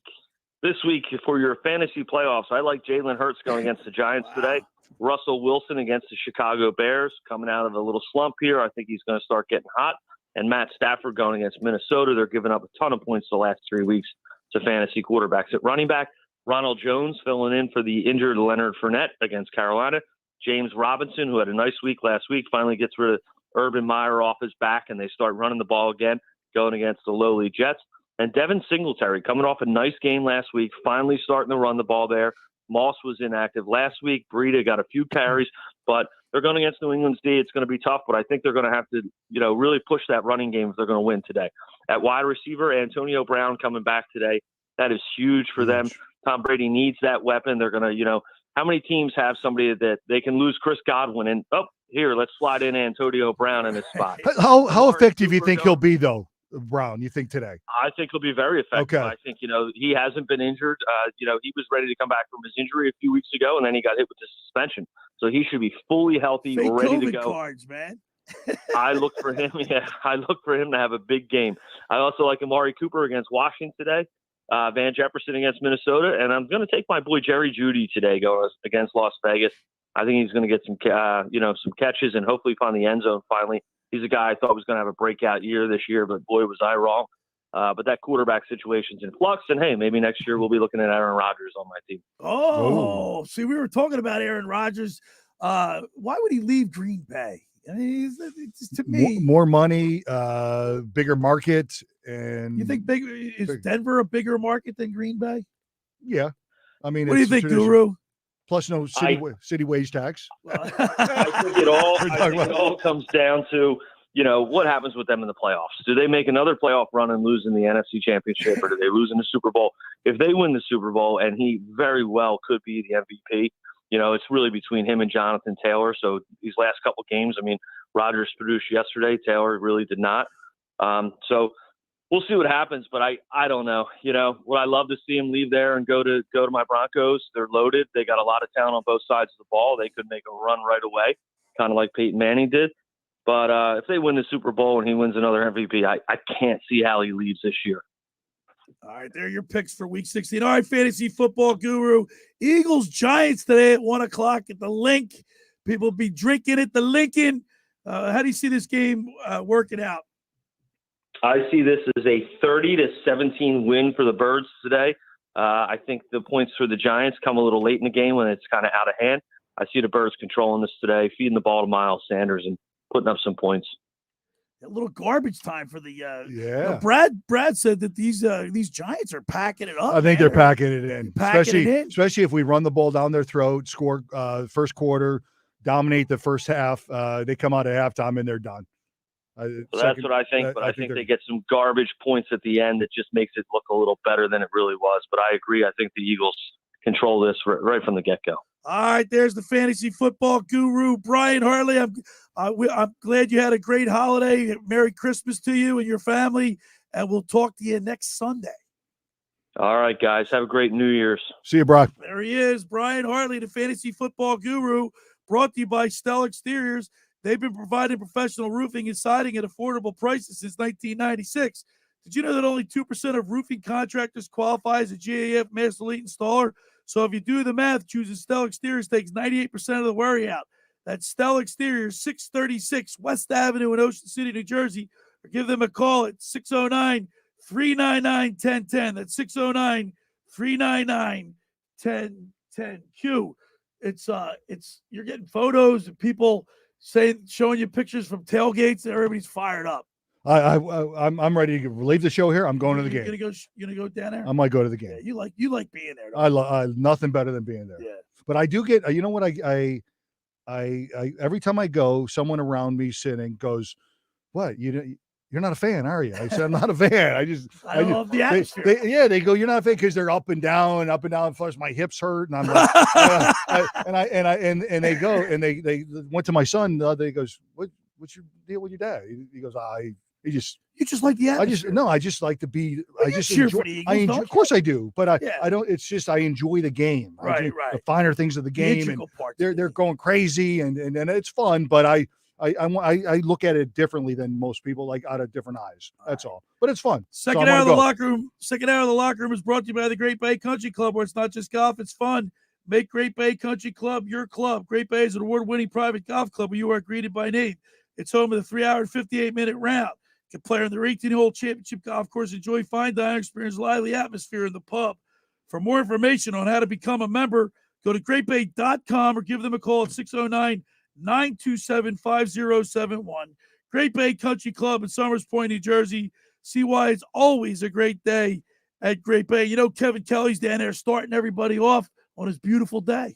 this week for your fantasy playoffs, I like Jalen Hurts going against the Giants today. Russell Wilson against the Chicago Bears, coming out of a little slump here. I think he's going to start getting hot. And Matt Stafford going against Minnesota. They're giving up a ton of points the last 3 weeks to fantasy quarterbacks. At running back, Ronald Jones filling in for the injured Leonard Fournette against Carolina. James Robinson, who had a nice week last week, finally gets rid of Urban Meyer off his back, and they start running the ball again, going against the lowly Jets. And Devin Singletary, coming off a nice game last week, finally starting to run the ball there. Moss was inactive last week. Breida got a few carries, but they're going against New England's D. It's going to be tough, but I think they're going to have to, really push that running game if they're going to win today. At wide receiver, Antonio Brown coming back today. That is huge for them. Tom Brady needs that weapon. They're going to, how many teams have somebody that they can lose Chris Godwin and, here, let's slide in Antonio Brown in his spot. How effective do you think he'll be, though, Brown, you think today? I think he'll be very effective. Okay. I think, he hasn't been injured. He was ready to come back from his injury a few weeks ago, and then he got hit with the suspension. So he should be fully healthy, Fake ready COVID to go. cards, man. I look for him. Yeah, I look for him to have a big game. I also like Amari Cooper against Washington today. Van Jefferson against Minnesota, and I'm going to take my boy Jerry Jeudy today going against Las Vegas. I think he's going to get some catches and hopefully find the end zone finally. He's a guy I thought was going to have a breakout year this year, but boy, was I wrong. But that quarterback situation's in flux, and hey, maybe next year we'll be looking at Aaron Rodgers on my team. See, we were talking about Aaron Rodgers. Why would he leave Green Bay? I mean, it's to me, more money, bigger market, and you think is Denver a bigger market than Green Bay? Yeah, I mean, what do you think, Guru? Plus, no city wage tax. I think it all comes down to what happens with them in the playoffs. Do they make another playoff run and lose in the NFC Championship, or do they lose in the Super Bowl? If they win the Super Bowl, and he very well could be the MVP, it's really between him and Jonathan Taylor. So these last couple games, I mean, Rodgers produced yesterday. Taylor really did not. So we'll see what happens, but I don't know. Would I love to see him leave there and go to my Broncos? They're loaded. They got a lot of talent on both sides of the ball. They could make a run right away, kind of like Peyton Manning did. But if they win the Super Bowl and he wins another MVP, I can't see how he leaves this year. All right, there are your picks for Week 16. All right, fantasy football guru. Eagles Giants today at 1:00 at the Link. People be drinking at the Lincoln. How do you see this game working out? I see this as a 30-17 win for the Birds today. I think the points for the Giants come a little late in the game when it's kind of out of hand. I see the Birds controlling this today, feeding the ball to Miles Sanders and putting up some points. A little garbage time for the Brad said that these Giants are packing it up. I think they're packing it in, especially if we run the ball down their throat, score first quarter, dominate the first half. They come out at halftime and they're done. That's what I think, but I think they get some garbage points at the end that just makes it look a little better than it really was. But I agree. I think the Eagles control this right from the get-go. All right, there's the fantasy football guru, Brian Harley. I'm glad you had a great holiday. Merry Christmas to you and your family, and we'll talk to you next Sunday. All right, guys. Have a great New Year's. See you, Brock. There he is, Brian Harley, the fantasy football guru, brought to you by Stell Exteriors. They've been providing professional roofing and siding at affordable prices since 1996. Did you know that only 2% of roofing contractors qualify as a GAF Master Elite installer? So if you do the math, choosing Stell Exteriors takes 98% of the worry out. That's Stell Exteriors, 636 West Avenue in Ocean City, New Jersey. Or give them a call at 609-399-1010. That's 609-399-1010. Q. It's you're getting photos of people showing you pictures from tailgates, and everybody's fired up. I'm ready to leave the show here. I'm going to the game. You gonna go down there? I might go to the game. Yeah, you like being there. I love nothing better than being there. Yeah. But I do get, you know what? I every time I go, someone around me sitting goes, "What? You you're not a fan, are you? I said, I'm not a fan. I love the atmosphere. They go, you're not a fan because they're up and down. Plus my hips hurt, and I'm like, and they go and they went to my son the other day. He goes, what's your deal with your dad? He goes, you just like the atmosphere. I just like to be. Well, I you just cheer enjoy. for the Eagles, Of course I do, but Yeah. I don't. It's just I enjoy the game. Right. The finer things of the game, and integral parts. they're going crazy, and it's fun. But I look at it differently than most people, like out of different eyes. That's all. But it's fun. Second hour of the locker room is brought to you by the Great Bay Country Club, where it's not just golf, it's fun. Make Great Bay Country Club your club. Great Bay is an award-winning private golf club where you are greeted by name. It's home of the 3-hour and 58-minute round. You can play on their 18-hole championship golf course, enjoy fine dining, experience lively atmosphere in the pub. For more information on how to become a member, go to greatbay.com or give them a call at 609-927-5071. Great Bay Country Club in Somers Point, New Jersey. See why it's always a great day at Great Bay. You know, Kevin Kelly's down there starting everybody off on his beautiful day.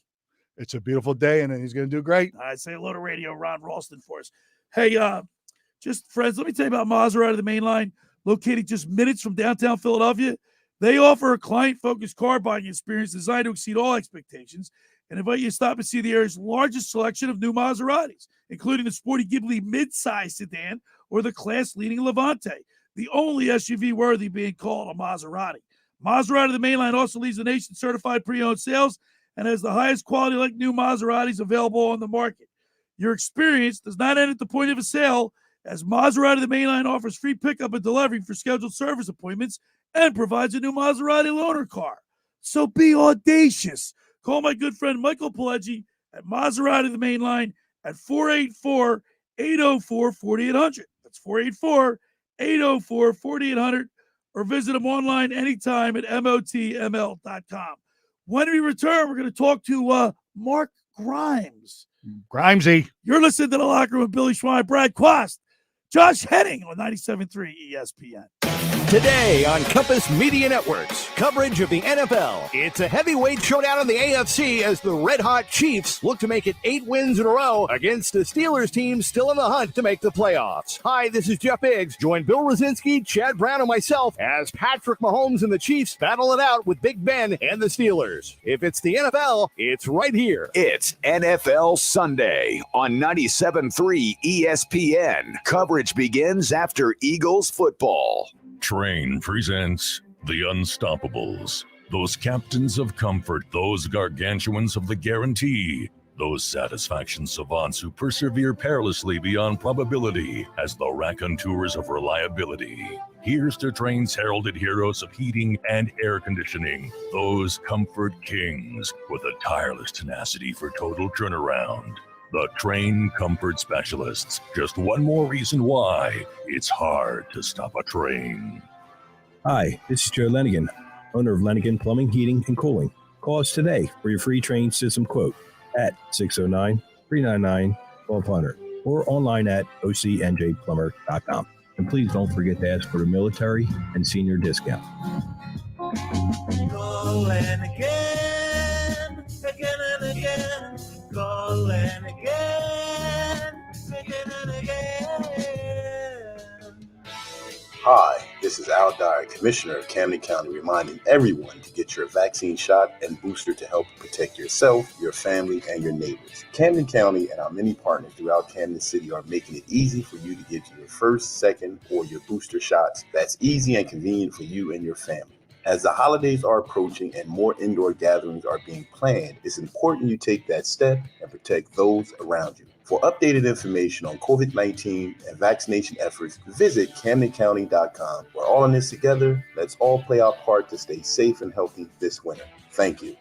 It's a beautiful day, and he's going to do great. All right, say hello to Radio Ron Ralston for us. Hey, just friends, let me tell you about Maserati, the main line, located just minutes from downtown Philadelphia. They offer a client-focused car buying experience designed to exceed all expectations and invite you to stop and see the area's largest selection of new Maseratis, including the sporty Ghibli mid-size sedan or the class-leading Levante, the only SUV worthy being called a Maserati. Maserati, the main line, also leads the nation certified pre-owned sales and has the highest quality like new Maseratis available on the market. Your experience does not end at the point of a sale, as Maserati, the mainline, offers free pickup and delivery for scheduled service appointments and provides a new Maserati loaner car. So be audacious. Call my good friend Michael Pileggi at Maserati, the mainline, at 484-804-4800. That's 484-804-4800, or visit him online anytime at motml.com. When we return, we're going to talk to Mark Grimes. Grimesy. You're listening to The Locker Room with Billy Schweim, Brad Quast, Josh Henning on 97.3 ESPN. Today on Compass Media Networks, coverage of the NFL. It's a heavyweight showdown in the AFC as the red-hot Chiefs look to make it 8 wins in a row against the Steelers team still in the hunt to make the playoffs. Hi, this is Jeff Biggs. Join Bill Rosinski, Chad Brown, and myself as Patrick Mahomes and the Chiefs battle it out with Big Ben and the Steelers. If it's the NFL, it's right here. It's NFL Sunday on 97.3 ESPN. Coverage begins after Eagles football. Train presents The Unstoppables. Those captains of comfort, those gargantuans of the guarantee, those satisfaction savants who persevere perilously beyond probability as the raconteurs of reliability. Here's to Train's heralded heroes of heating and air conditioning, those comfort kings with a tireless tenacity for total turnaround. The Train Comfort Specialists. Just one more reason why it's hard to stop a train. Hi, this is Joe Lenigan, owner of Lenigan Plumbing, Heating, and Cooling. Call us today for your free Train system quote at 609-399-1200 or online at ocnjplumber.com. And please don't forget to ask for the military and senior discount. Calling again and again. Calling again and again. Hi, this is Al Dyer, Commissioner of Camden County, reminding everyone to get your vaccine shot and booster to help protect yourself, your family, and your neighbors. Camden County and our many partners throughout Camden City are making it easy for you to get your first, second, or your booster shots. That's easy and convenient for you and your family. As the holidays are approaching and more indoor gatherings are being planned, it's important you take that step and protect those around you. For updated information on COVID-19 and vaccination efforts, visit CamdenCounty.com. We're all in this together. Let's all play our part to stay safe and healthy this winter. Thank you.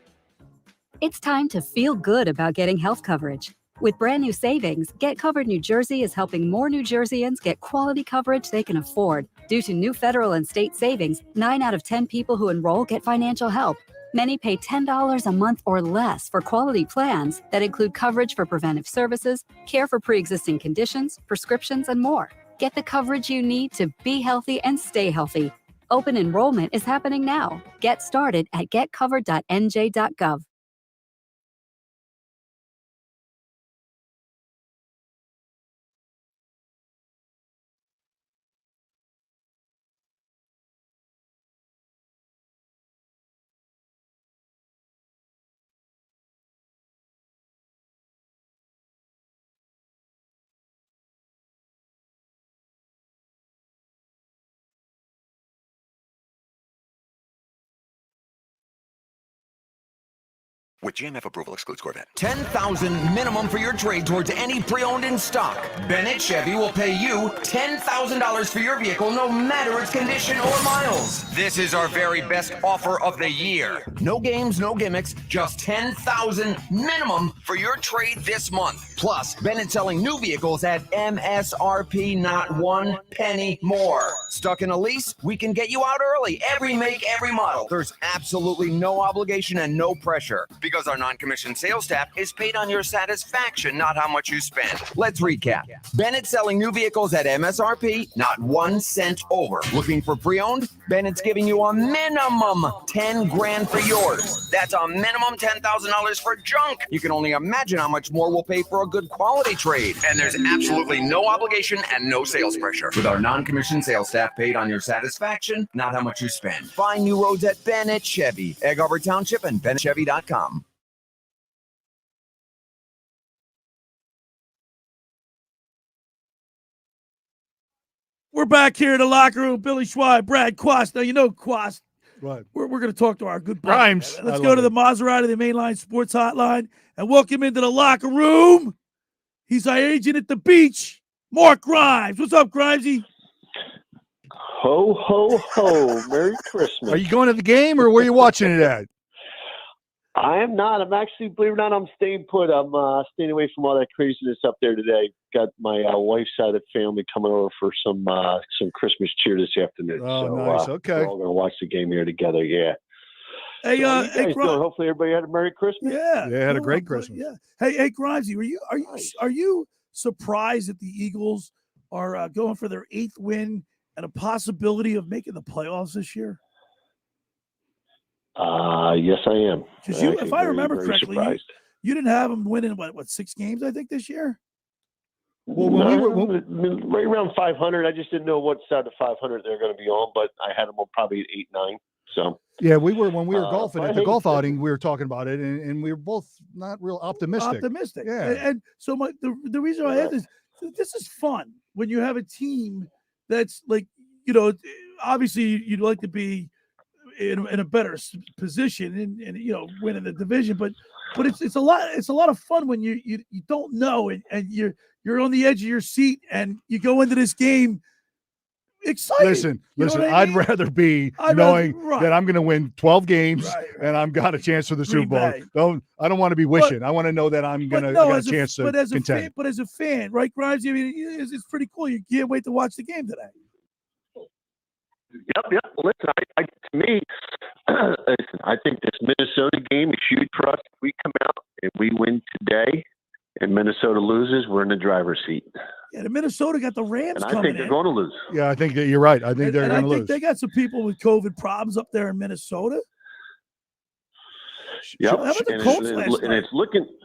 It's time to feel good about getting health coverage. With brand new savings, Get Covered New Jersey is helping more New Jerseyans get quality coverage they can afford. Due to new federal and state savings, 9 out of 10 people who enroll get financial help. Many pay $10 a month or less for quality plans that include coverage for preventive services, care for pre-existing conditions, prescriptions, and more. Get the coverage you need to be healthy and stay healthy. Open enrollment is happening now. Get started at getcovered.nj.gov. With GMF approval, excludes Corvette. $10,000 minimum for your trade towards any pre-owned in stock. Bennett Chevy will pay you $10,000 for your vehicle, no matter its condition or miles. This is our very best offer of the year. No games, no gimmicks, just $10,000 minimum for your trade this month. Plus, Bennett selling new vehicles at MSRP, not 1 penny more. Stuck in a lease? We can get you out early. Every make, every model. There's absolutely no obligation and no pressure. Because our non-commissioned sales staff is paid on your satisfaction, not how much you spend. Let's recap. Bennett selling new vehicles at MSRP, not 1 cent over. Looking for pre-owned? Bennett's giving you a minimum $10,000 for yours. That's a minimum $10,000 for junk. You can only imagine how much more we'll pay for a good quality trade. And there's absolutely no obligation and no sales pressure. With our non-commissioned sales staff paid on your satisfaction, not how much you spend. Find new roads at Bennett Chevy, Egg Harbor Township, and BennettChevy.com. We're back here in the locker room. Billy Schweim, Brad Quast. Now, you know Quast. Right. We're going to talk to our good buddy. Grimes. Let's go to the Maserati, the Mainline Sports Hotline, and welcome into the locker room. He's our agent at the beach, Mark Grimes. What's up, Grimesy? Ho, ho, ho. Merry Christmas. Are you going to the game or where are you watching it at? I am not. I'm actually, believe it or not, I'm staying put. I'm staying away from all that craziness up there today. Got my wife's side of the family coming over for some Christmas cheer this afternoon. Oh, so, nice. Okay. We're all going to watch the game here together. Yeah. Hey, so how you guys doing? Hopefully everybody had a Merry Christmas. Yeah. Yeah, had a great Christmas. Yeah. Hey, Grimesy, are you surprised that the Eagles are going for their 8th win and a possibility of making the playoffs this year? Yes, I am. Because if I remember correctly, you didn't have them winning what 6 games, I think, this year. Well, right around 500. I just didn't know what side of 500 they're going to be on, but I had them on probably 8, 9. So yeah, when we were golfing at the golf outing, we were talking about it, and we were both not real optimistic. Yeah, and so the reason I had this is fun when you have a team that's like, obviously you'd like to be in a better position and winning the division, but it's a lot of fun when you don't know and you're on the edge of your seat and you go into this game excited. Listen, I'd rather be knowing that I'm going to win 12 games and I've got a chance for the Super Bowl. I don't want to be wishing. I want to know that I'm going to get a chance to contend. But as a fan, right, Grimes? I mean, it's pretty cool. You can't wait to watch the game today. Yep. Listen, to me, I think this Minnesota game is huge for us. If we come out and we win today and Minnesota loses, we're in the driver's seat. Yeah, the Minnesota got the Rams coming in. I think they're going to lose. Yeah, I think that you're right. I think they're going to lose. They got some people with COVID problems up there in Minnesota. Yep. How about the Colts last night? It's looking –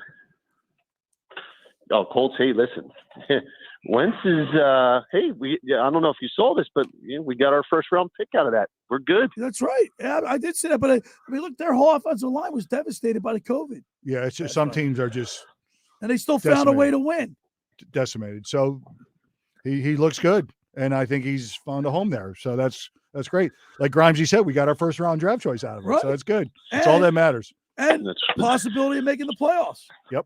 Colts, hey, listen – Wentz is, I don't know if you saw this, but we got our first round pick out of that. We're good. That's right. Yeah, I did see that. But I mean, look, their whole offensive line was devastated by the COVID. Yeah, it's just some teams are just. And they still found a way to win. Decimated. So he looks good. And I think he's found a home there. So that's great. Like Grimesy said, we got our first round draft choice out of it. Right. So that's good. That's all that matters. And possibility of making the playoffs. Yep.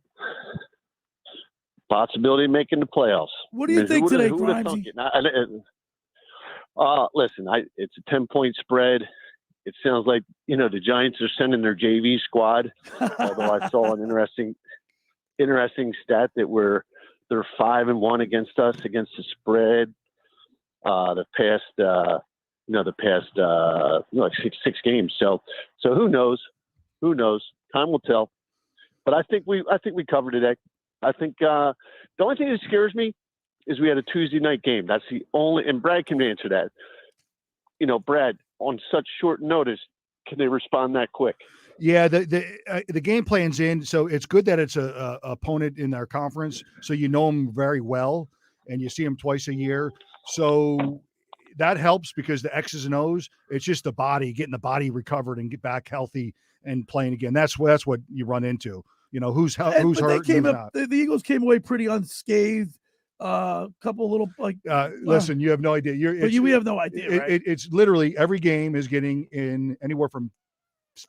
Possibility of making the playoffs. What do you think today, Grimesy? Listen, it's a 10-point spread. It sounds like the Giants are sending their JV squad. Although I saw an interesting stat that they're 5-1 against us against the spread. The past 6 games. So who knows? Who knows? Time will tell. But I think we covered today. I think the only thing that scares me is we had a Tuesday night game. That's the only, and Brad can answer that. Brad, on such short notice, can they respond that quick? Yeah, the game plan's in, so it's good that it's a opponent in our conference, so you know them very well, and you see them twice a year. So that helps because the X's and O's, it's just the body, getting the body recovered and get back healthy and playing again. That's what you run into. Who's hurt. The Eagles came away pretty unscathed. Couple little listen, you have no idea. We have no idea. Right? It's literally every game is getting in anywhere from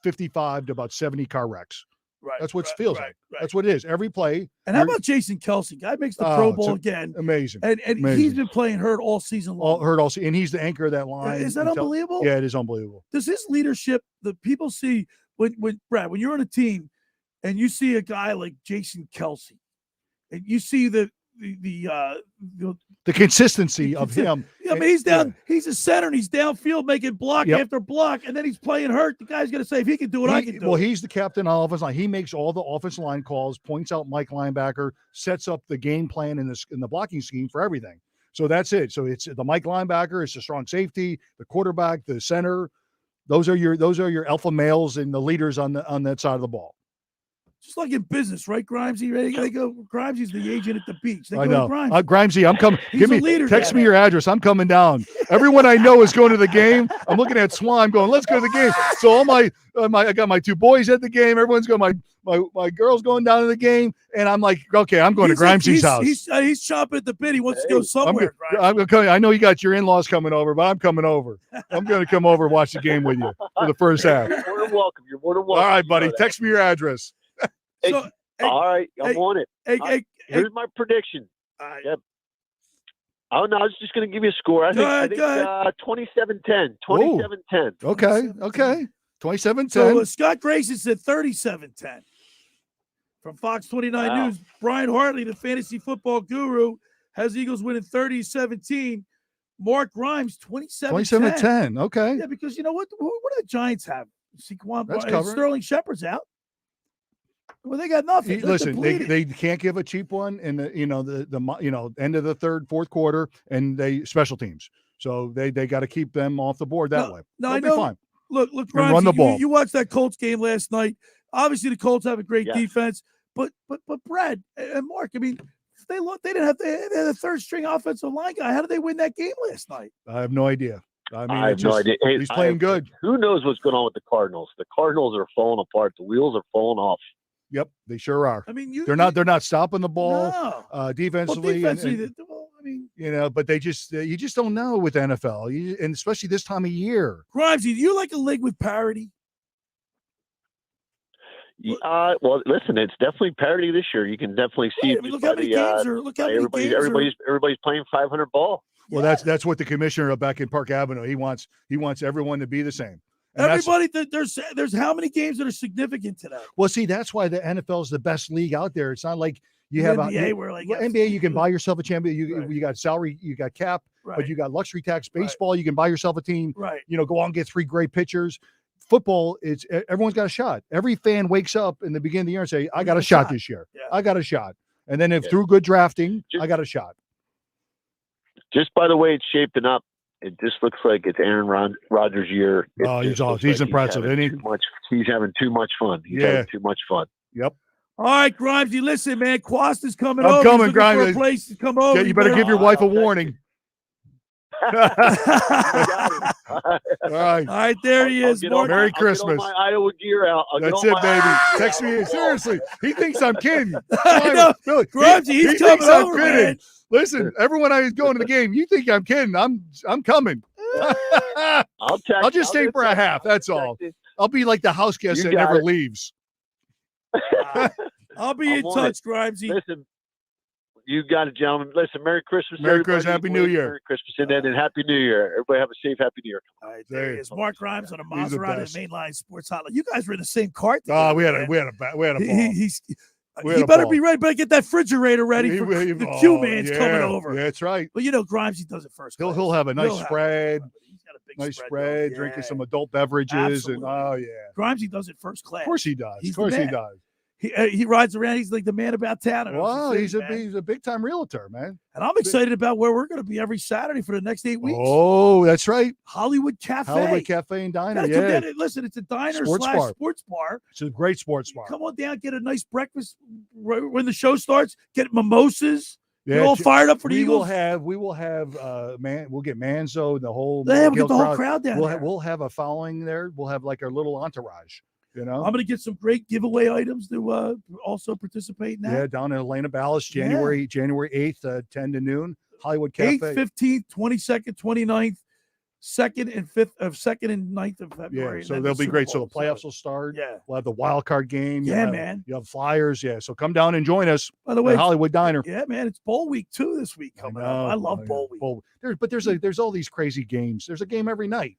55 to about 70 car wrecks. Right. That's what it feels like. That's what it is. Every play. And how about Jason Kelsey? Guy makes the Pro Bowl again. Amazing. And Amazing. he's been playing hurt all season long. And he's the anchor of that line. Is that unbelievable? Yeah, it is unbelievable. Does his leadership, the people see when Brad, when you're on a team and you see a guy like Jason Kelsey, and you see the consistency of him. Yeah, I mean, he's a center and he's downfield making block after block, and then he's playing hurt. The guy's going to say, if he can do it, I can do it. Well, he's the captain on offense line. He makes all the offensive line calls, points out Mike linebacker, sets up the game plan in the blocking scheme for everything. So that's it. So it's the Mike linebacker, it's the strong safety, the quarterback, the center. Those are your alpha males and the leaders on that side of the ball. Just like in business, right, Grimesy? They go. Grimesy's the agent at the beach. They I go know. to Grimes. Grimesy, I'm coming. He's a leader Text down me your address. I'm coming down. Everyone I know is going to the game. I'm looking at Schweim going, let's go to the game. So all I got my two boys at the game. Everyone's going. My girl's going down to the game, and I'm like, okay, I'm going to Grimesy's house. He's chomping at the bit. He wants to go somewhere. I'm coming. I know you got your in-laws coming over, but I'm coming over. I'm going to come over and watch the game with you for the first half. You're more than welcome. You're more than welcome. All right, buddy. Text me your address. All right, I'm on it. Here's my prediction. Yep. Oh, no, I was just going to give you a score. I think 27-10. 27-10. Okay. 27-10. So Scott Grayson said 37-10. From Fox 29 News, Brian Hartley, the fantasy football guru, has Eagles winning 30-17. Mark Grimes, 27-10. 27-10. Okay. Yeah, because you know what? What do the Giants have? That's covered. Sterling Shepard's out. Well, they got nothing. Listen, they can't give a cheap one in the end of the third, fourth quarter, and they special teams. So they got to keep them off the board that way. No, They'll I be know. fine. Look, And run the ball. You watched that Colts game last night. Obviously, the Colts have a great defense, but Brad and Mark, I mean, they didn't have they had a third string offensive line guy. How did they win that game last night? I have no idea. I have no idea. Hey, he's playing good. Who knows what's going on with the Cardinals? The Cardinals are falling apart. The wheels are falling off. Yep, they sure are. I mean, they're not stopping the ball defensively. But they just you just don't know with NFL, and especially this time of year. Grimes, do you like a league with parity? Well, listen, it's definitely parity this year. You can definitely see. Right, I mean, look how many games are. Look how many games everybody's playing 500 ball. Well, that's what the commissioner back in Park Avenue. He wants everyone to be the same. And everybody, there's how many games that are significant today? Well, see, that's why the NFL is the best league out there. It's not like you have NBA, NBA. You can buy yourself a champion. You got salary, you got cap, but you got luxury tax. Baseball, you can buy yourself a team. Right. Go out and get 3 great pitchers. Football, everyone's got a shot. Every fan wakes up in the beginning of the year and say, "I got a shot this year. Yeah. I got a shot." And then through good drafting, I got a shot. Just by the way it's shaping up, it just looks like it's Aaron Rodgers' year. He's awesome. He's impressive. He's having too much fun. He's having too much fun. Yep. All right, Grimesy, listen, man. Quast is coming over. I'm coming, Grimes. For a place to come over. Yeah, you better give your wife a warning. All right, there he is. Merry Christmas. I'll get all my Iowa gear out. That's it, baby. Text me. Seriously, he thinks I'm kidding. Grimesy, he's coming over, man. Listen, everyone I was going to the game, you think I'm kidding? I'm coming. I'll just stay for a half. That's all. I'll be like the house guest that never leaves. I'll be in touch, Grimesy. Listen, you got it, gentlemen. Listen, Merry Christmas. Merry Christmas. Happy New Year. Merry Christmas. And then Happy New Year. Everybody have a safe Happy New Year. All right, there he is. Mark Grimes on a Maserati Mainline Sports Hotline. You guys were in the same cart. Oh, we had a ball. He better be ready. Better get that refrigerator ready for the Q-man's coming over. Yeah, that's right. Well, Grimes, he does it first. He'll have a nice spread. Nice spread, drinking some adult beverages. Absolutely. And Grimes, he does it first class. Of course he does. He does. He rides around. He's like the man about town. Wow, he's a big time realtor, man. And I'm excited about where we're going to be every Saturday for the next 8 weeks. Oh, that's right. Hollywood Cafe and Diner. Yeah. Listen, it's a diner sports bar. It's a great sports bar. Come on down, get a nice breakfast when the show starts. Get mimosas. You're all fired up for the Eagles. We'll get Manzo, the whole. We'll get the whole crowd down there. We'll have a following there. We'll have like our little entourage. I'm going to get some great giveaway items to also participate in that. Yeah, down in Elena Ballas, January 8th, 10 to noon, Hollywood Cafe. 8th, 15th, 22nd, 29th. 2nd and 9th of February. Yeah, so they'll be great. So the playoffs will start. Yeah. We'll have the wild card game. Yeah, man. You have Flyers. Yeah, so come down and join us. By the way, at Hollywood Diner. Yeah, man, it's bowl week too this week coming up. I love bowl week. There's all these crazy games. There's a game every night.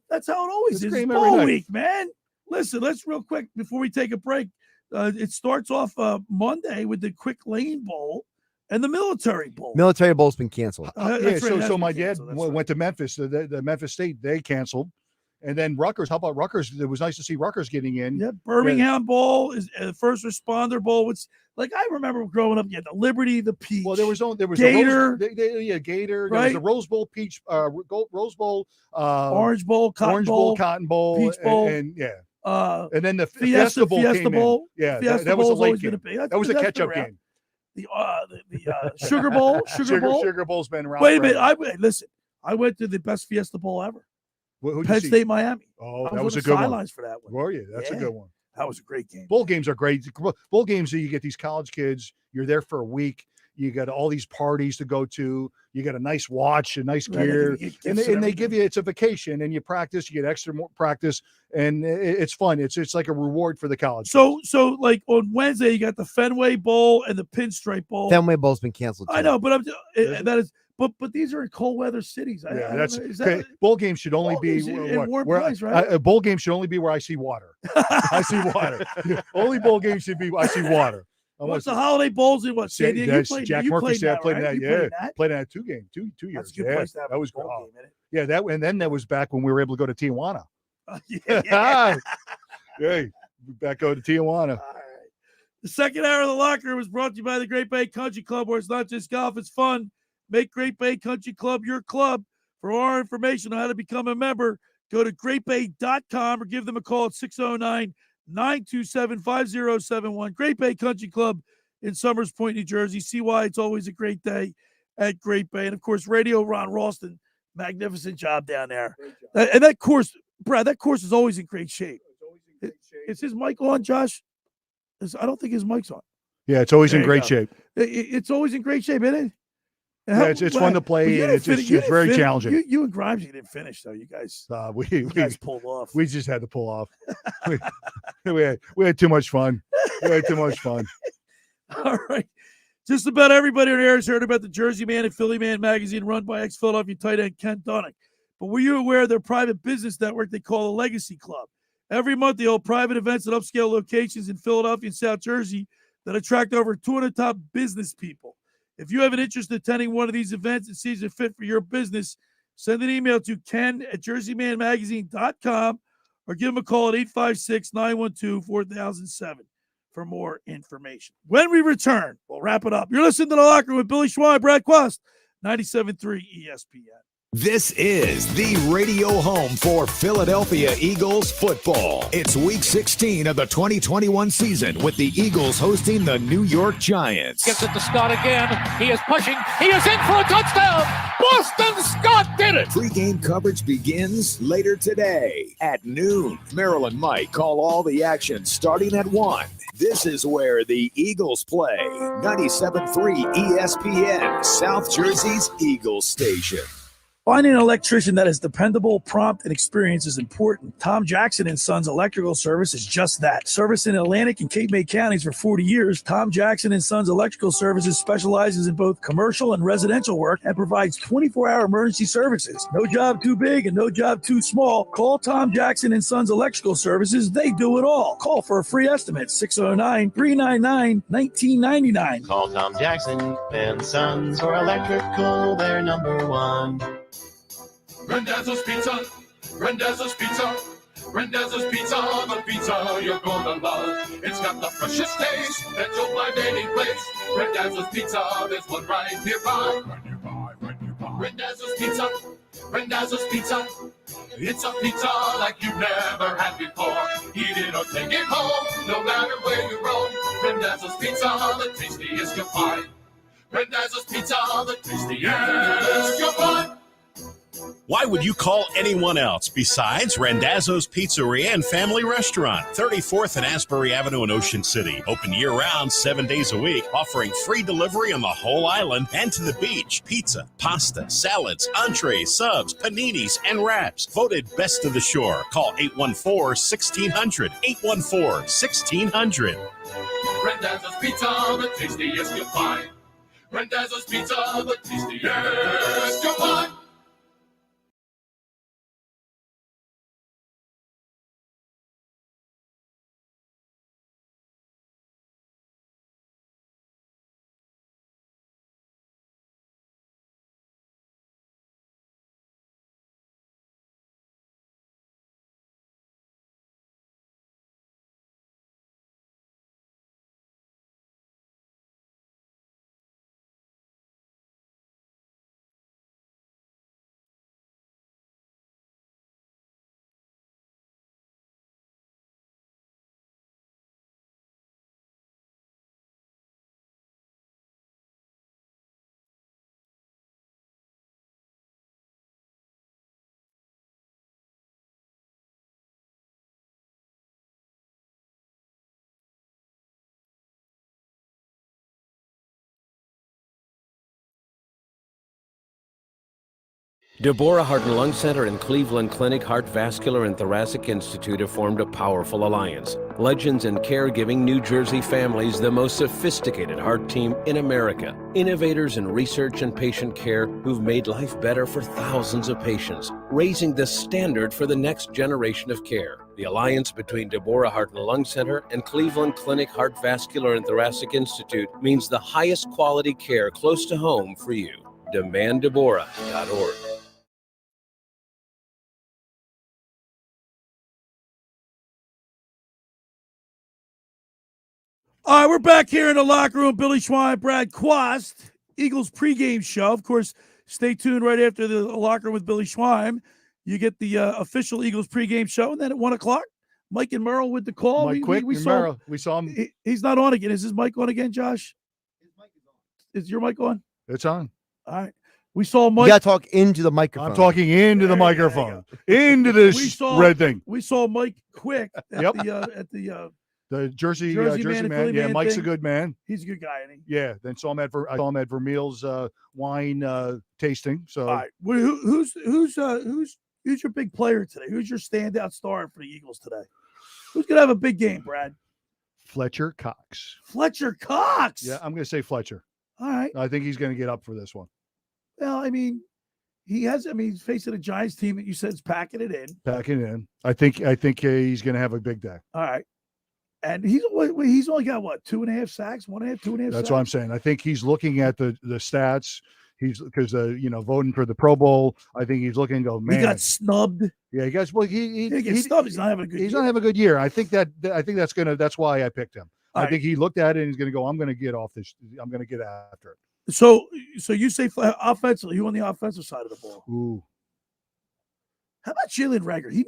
That's how it always There's is. a game It's every bowl night. week, man. Listen, let's real quick before we take a break. It starts off Monday with the Quick Lane Bowl and the Military Bowl. Military Bowl's been canceled. So my dad went to Memphis. The Memphis State, they canceled. And then Rutgers. How about Rutgers? It was nice to see Rutgers getting in. Yeah, Birmingham Bowl is First Responder Bowl. It's like I remember growing up. Yeah, the Liberty, the Peach. Well, there was Gator. Gator. Right? There was the Rose Bowl, Peach, Rose Bowl, Orange Bowl, Cotton Bowl, Cotton Bowl, Peach Bowl, and and then the Fiesta Bowl Fiesta came Bowl. in. Yeah, Fiesta that was a Bowl's late always game. been a big. That was a that's been catch-up around. game. The Sugar Bowl, Sugar Bowl's been around. Wait a minute. forever. Listen. I went to the best Fiesta Bowl ever. Who'd you Penn see? State, Miami. Oh, I that was on a the good one. sidelines for that one. Were you? That's a good one. That was a great game. Bowl games are great. Bowl games, you get these college kids. You're there for a week. You got all these parties to go to. You got a nice watch, a nice Right, gear, they give and gifts and they give you, it's a vacation, and you practice. You get extra more practice, and it's fun. It's like a reward for the college. So like on Wednesday, you got the Fenway Bowl and the Pinstripe Bowl. Fenway Bowl's been canceled. I know, but that is. But these are in cold weather cities. I don't that's know, is that, bowl games should only bowl be games in warm place, right? A bowl game should only be where I see water. I see water. Only bowl game should be I see water. What's the holiday bowls in what? San Diego? Jack Murphy said I played in that. You Yeah, played in that 2 years. That's a good Yeah, place to have that a was bowl cool. game, isn't it? Yeah, that and then that was back when we were able to go to Tijuana. Yeah. Hey, back go to Tijuana. The second hour of the locker was brought to you by the Great Bay Country Club, where it's not just golf, it's fun. Make Great Bay Country Club your club. For more information on how to become a member, go to greatbay.com or give them a call at 609-927-5071. Great Bay Country Club in Summers Point, New Jersey. See why it's always a great day at Great Bay. And, of course, Radio Ron Ralston, magnificent job down there. And that course, Brad, that course is always in great shape. Is his mic on, Josh? I don't think his mic's on. Yeah, it's always There in you great go. shape. It's always in great shape, isn't it? Yeah, it's fun to play, and it's very challenging. You and Grimes, you didn't finish though. You guys, we guys pulled off. We just had to pull off. we had too much fun. We had too much fun. All right. Just about everybody on air has heard about the Jersey Man and Philly Man magazine run by ex-Philadelphia tight end Ken Dunning. But were you aware of their private business network they call the Legacy Club? Every month they hold private events at upscale locations in Philadelphia and South Jersey that attract over 200 top business people. If you have an interest in attending one of these events and sees it fit for your business, send an email to ken@jerseymanmagazine.com or give him a call at 856-912-4007 for more information. When we return, we'll wrap it up. You're listening to The Locker Room with Billy Schweim and Brad Quast, 97.3 ESPN. This is the radio home for Philadelphia Eagles football. It's week 16 of the 2021 season with the Eagles hosting the New York Giants. Gives it to Scott again. He is pushing. He is in for a touchdown. Boston Scott did it. Pre-game coverage begins later today at noon. Merrill and Mike call all the action starting at 1. This is where the Eagles play. 97.3 ESPN, South Jersey's Eagles station. Finding an electrician that is dependable, prompt, and experienced is important. Tom Jackson & Sons Electrical Service is just that. Service in Atlantic and Cape May counties for 40 years, Tom Jackson & Sons Electrical Services specializes in both commercial and residential work and provides 24-hour emergency services. No job too big and no job too small. Call Tom Jackson & Sons Electrical Services. They do it all. Call for a free estimate, 609-399-1999. Call Tom Jackson and Sons for electrical, they're number one. Randazzo's Pizza, Randazzo's Pizza, Randazzo's Pizza, the pizza you're gonna love. It's got the freshest taste that you'll find any place. Randazzo's Pizza, there's one right nearby. Randazzo's Pizza, Randazzo's Pizza. It's a pizza like you've never had before. Eat it or take it home, no matter where you roam. Randazzo's Pizza, the tastiest you'll find. Randazzo's Pizza, the tastiest you'll find. Why would you call anyone else besides Randazzo's Pizzeria and Family Restaurant, 34th and Asbury Avenue in Ocean City. Open year-round, 7 days a week, offering free delivery on the whole island and to the beach. Pizza, pasta, salads, entrees, subs, paninis, and wraps. Voted best of the shore. Call 814-1600. 814-1600. Randazzo's Pizza, the tastiest you'll find. Randazzo's Pizza, the tastiest you'll find. Deborah Heart and Lung Center and Cleveland Clinic Heart Vascular and Thoracic Institute have formed a powerful alliance. Legends in caregiving New Jersey families, the most sophisticated heart team in America. Innovators in research and patient care who've made life better for thousands of patients, raising the standard for the next generation of care. The alliance between Deborah Heart and Lung Center and Cleveland Clinic Heart Vascular and Thoracic Institute means the highest quality care close to home for you. DemandDeborah.org. All right, we're back here in the locker room. Billy Schweim, Brad Quast, Eagles pregame show. Of course, stay tuned right after the locker room with Billy Schweim. You get the official Eagles pregame show, and then at 1 o'clock, Mike and Merrill with the call. We saw him. He's not on again. Is his mic on again, Josh? His mic is on. Is your mic on? It's on. All right. We saw Mike. You got to talk into the microphone. I'm talking into the microphone. Into this red thing. We saw Mike Quick at the Jersey man. Yeah, Mike's a good man. He's a good guy, isn't he? Yeah. Then saw him at Vermeil's wine tasting. So, all right. Well, who's your big player today? Who's your standout star for the Eagles today? Who's gonna have a big game, Brad? Fletcher Cox. Fletcher Cox. Yeah, I'm gonna say Fletcher. All right. I think he's gonna get up for this one. Well, I mean, he's facing a Giants team that you said is packing it in. I think he's gonna have a big day. All right. And he's only got what, 2.5 sacks, 2.5 That's what I'm saying. I think he's looking at the stats. He's because voting for the Pro Bowl. I think he's looking and go, man, he got snubbed. Yeah, he got. Well, he gets snubbed. He's not having a good. He's not having a good year. I think that's why I picked him. All I think he looked at it and he's going to go, I'm going to get off this. I'm going to get after it. So you say offensively, who on the offensive side of the ball? Ooh. How about Jalen Reagor? He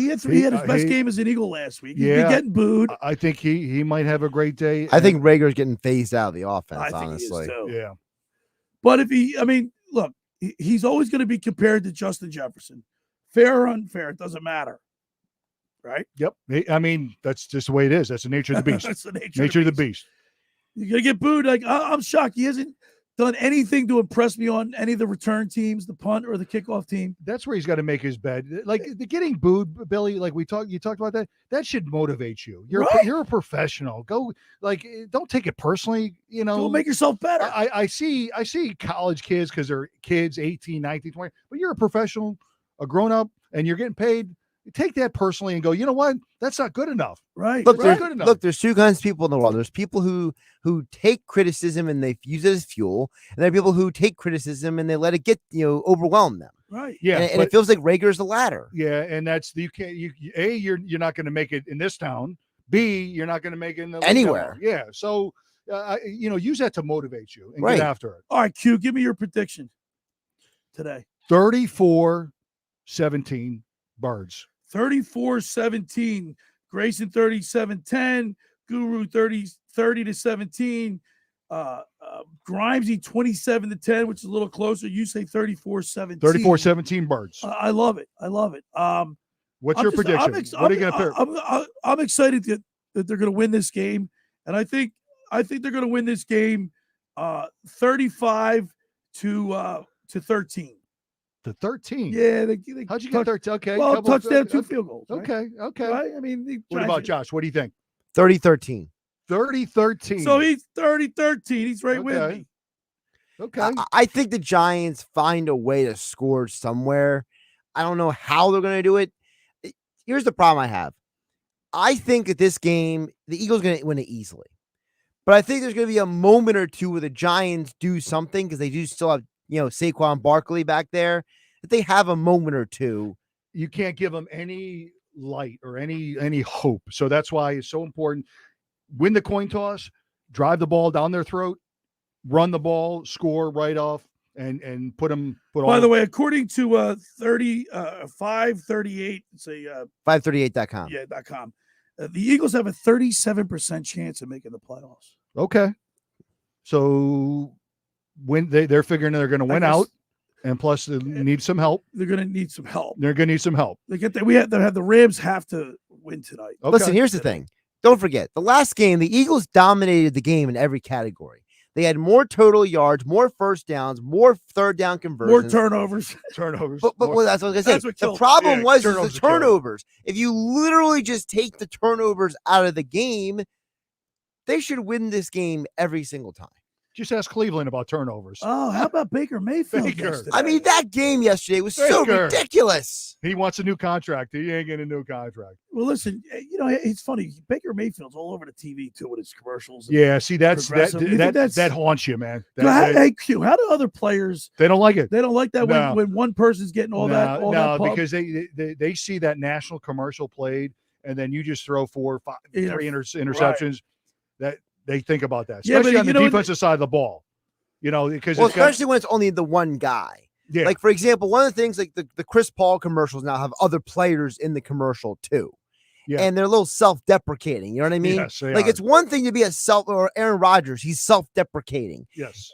had his best game as an Eagle last week. He's been getting booed. I think he might have a great day. I think Rager's getting phased out of the offense, I think honestly. He is too. Yeah. But look, he's always going to be compared to Justin Jefferson. Fair or unfair, it doesn't matter. Right? Yep. I mean, that's just the way it is. That's the nature of the beast. That's the nature of the beast. You're going to get booed. Like, I'm shocked. He hasn't done anything to impress me on any of the return teams, the punt or the kickoff team. That's where he's got to make his bed. Like the getting booed, Billy, like you talked about that. That should motivate you. You're a professional. Go, don't take it personally. Go make yourself better. I see college kids because they're kids, 18, 19, 20, but you're a professional, a grown up, and you're getting paid. Take that personally and go, you know what? That's not good enough. Right. Look, Look, there's two kinds of people in the world. There's people who take criticism and they use it as fuel, and there are people who take criticism and they let it get overwhelm them. Right. Yeah. And it feels like Rager's the latter. Yeah, and that's you're not going to make it in this town. B, you're not going to make it in anywhere. Town. Yeah. So use that to motivate you and get after it. All right, Q, give me your prediction today. 34-17 Birds. 34-17, Grayson 37-10, Guru 30-17, Grimesy 27-10, which is a little closer. You say 34-17. 34-17 Birds. I love it. What's your prediction? What are you going to pick? I'm excited that they're going to win this game, and I think they're going to win this game 35 to 13. To 13. Yeah. How'd you get 13? Okay. Well, touchdown, 2 field goals. Right? Okay. Right? I mean, what about Josh? What do you think? 30-13. 30-13. So he's 30-13. He's right with me. Okay. I think the Giants find a way to score somewhere. I don't know how they're going to do it. Here's the problem I have. I think that this game, the Eagles are going to win it easily. But I think there's going to be a moment or two where the Giants do something because they do still have, Saquon Barkley back there. That they have a moment or two. You can't give them any light or any hope. So that's why it's so important. Win the coin toss, drive the ball down their throat, run the ball, score right off, and put them. By the way, according to 538, say 538.com. Yeah, .com. The Eagles have a 37% chance of making the playoffs. Okay, so when they're figuring they're going to win out, and plus they need some help. They're going to need some help. They're going to need some help. They have the Rams have to win tonight. Okay. Listen, here's the thing. Don't forget, the last game, the Eagles dominated the game in every category. They had more total yards, more first downs, more third down conversions. More turnovers. But that's what I was going to say. The problem was the turnovers. If you literally just take the turnovers out of the game, they should win this game every single time. Just ask Cleveland about turnovers. Oh, how about Baker Mayfield? I mean, that game yesterday was so ridiculous. He wants a new contract. He ain't getting a new contract. Well, listen, it's funny. Baker Mayfield's all over the TV too with his commercials. Yeah, see, that haunts you, man. Hey, Q, how do other players? They don't like it. They don't like that when one person's getting all that. No, because they see that national commercial played, and then you just throw 4 or 5, 3 interceptions. That. They think about that, especially on the defensive side of the ball, because especially when it's only the one guy. Yeah. Like, for example, one of the things, like the Chris Paul commercials now have other players in the commercial too. Yeah. And they're a little self-deprecating. You know what I mean? Yes, like, it's one thing to be or Aaron Rodgers. He's self-deprecating. Yes.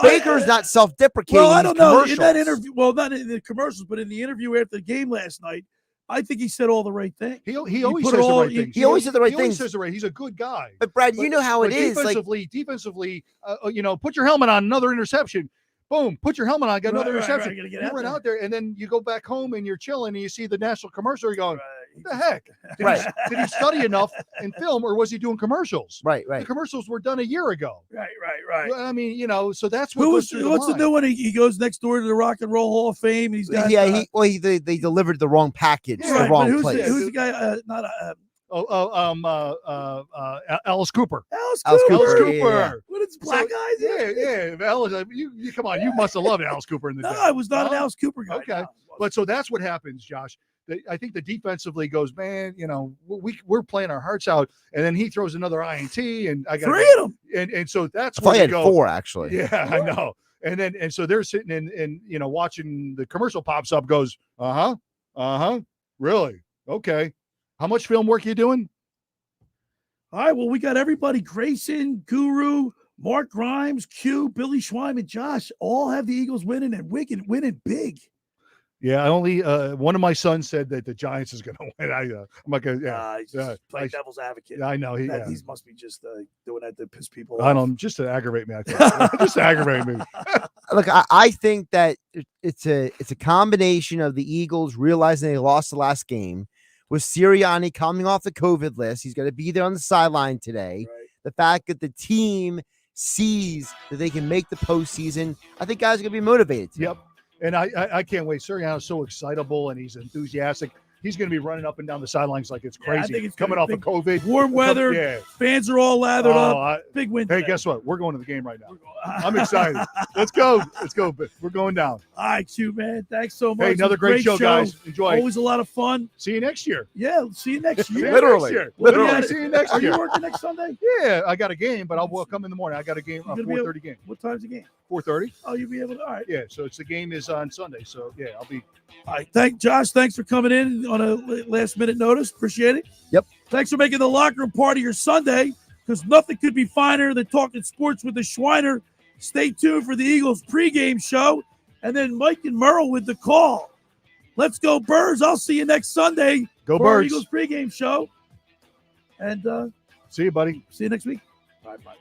Baker's not self-deprecating. Well, I don't know. In that interview, not in the commercials, but in the interview after the game last night, I think he said all the right things. He always says the right things. He always said the right things. He's a good guy. But Brad, you know how it is. Defensively, put your helmet on. Another interception. Boom. Put your helmet on. Got another interception. You run out there, and then you go back home and you're chilling, and you see the national commercial. You're going, what the heck? Did he study enough in film, or was he doing commercials? Right. The commercials were done a year ago. Right. I mean, so that's what. What's the new one? He goes next door to the Rock and Roll Hall of Fame. And he's got they delivered the wrong package, the wrong place. Who's the guy? Alice Cooper. Alice Cooper. Yeah. What is black eyes? Yeah. Alice, you come on. You must have loved Alice Cooper in the day. I was not an Alice Cooper guy. Okay, but so that's what happens, Josh. I think the defensively goes, man. We're playing our hearts out, and then he throws another INT, and I got 3 of them. And so that's where they had go. 4 actually. Yeah, I know. And so they're sitting and watching the commercial pops up. Goes, really? Okay. How much film work are you doing? All right. Well, we got everybody: Grayson, Guru, Mark Grimes, Q, Billy Schweim, and Josh all have the Eagles winning and Wigan winning big. Yeah, I only one of my sons said that the Giants is going to win. I'm like, he's just playing devil's advocate. I know he must be just doing that to piss people off. I don't, just to aggravate me. I think just to aggravate me. Look, I think that it's a combination of the Eagles realizing they lost the last game, with Sirianni coming off the COVID list. He's going to be there on the sideline today. Right. The fact that the team sees that they can make the postseason, I think guys are going to be motivated. Yep. And I can't wait. Sirianni's so excitable and he's enthusiastic. He's going to be running up and down the sidelines like it's crazy. I think it's coming off of COVID. Warm weather. Fans are all lathered up. Big win. Hey, guess what? We're going to the game right now. I'm excited. Let's go. We're going down. All right, Q, man. Thanks so much. Hey, another great show, guys. Enjoy. Always a lot of fun. See you next year. Yeah, see you next year. Literally. See you next Are year. you working next Sunday? Yeah, I got a game, but I'll come in the morning. I got a game, 4:30 game. What time's the game? 4:30. Oh, you'll be able to. All right. Yeah, so the game is on Sunday. So yeah, I'll be. All right. Josh, thanks for coming in on a last minute notice. Appreciate it. Yep. Thanks for making the locker room part of your Sunday. because nothing could be finer than talking sports with the Schweiner. Stay tuned for the Eagles pregame show, and then Mike and Merle with the call. Let's go, Birds. I'll see you next Sunday Go for our Birds. Eagles pregame show. And see you, buddy. See you next week. Bye-bye.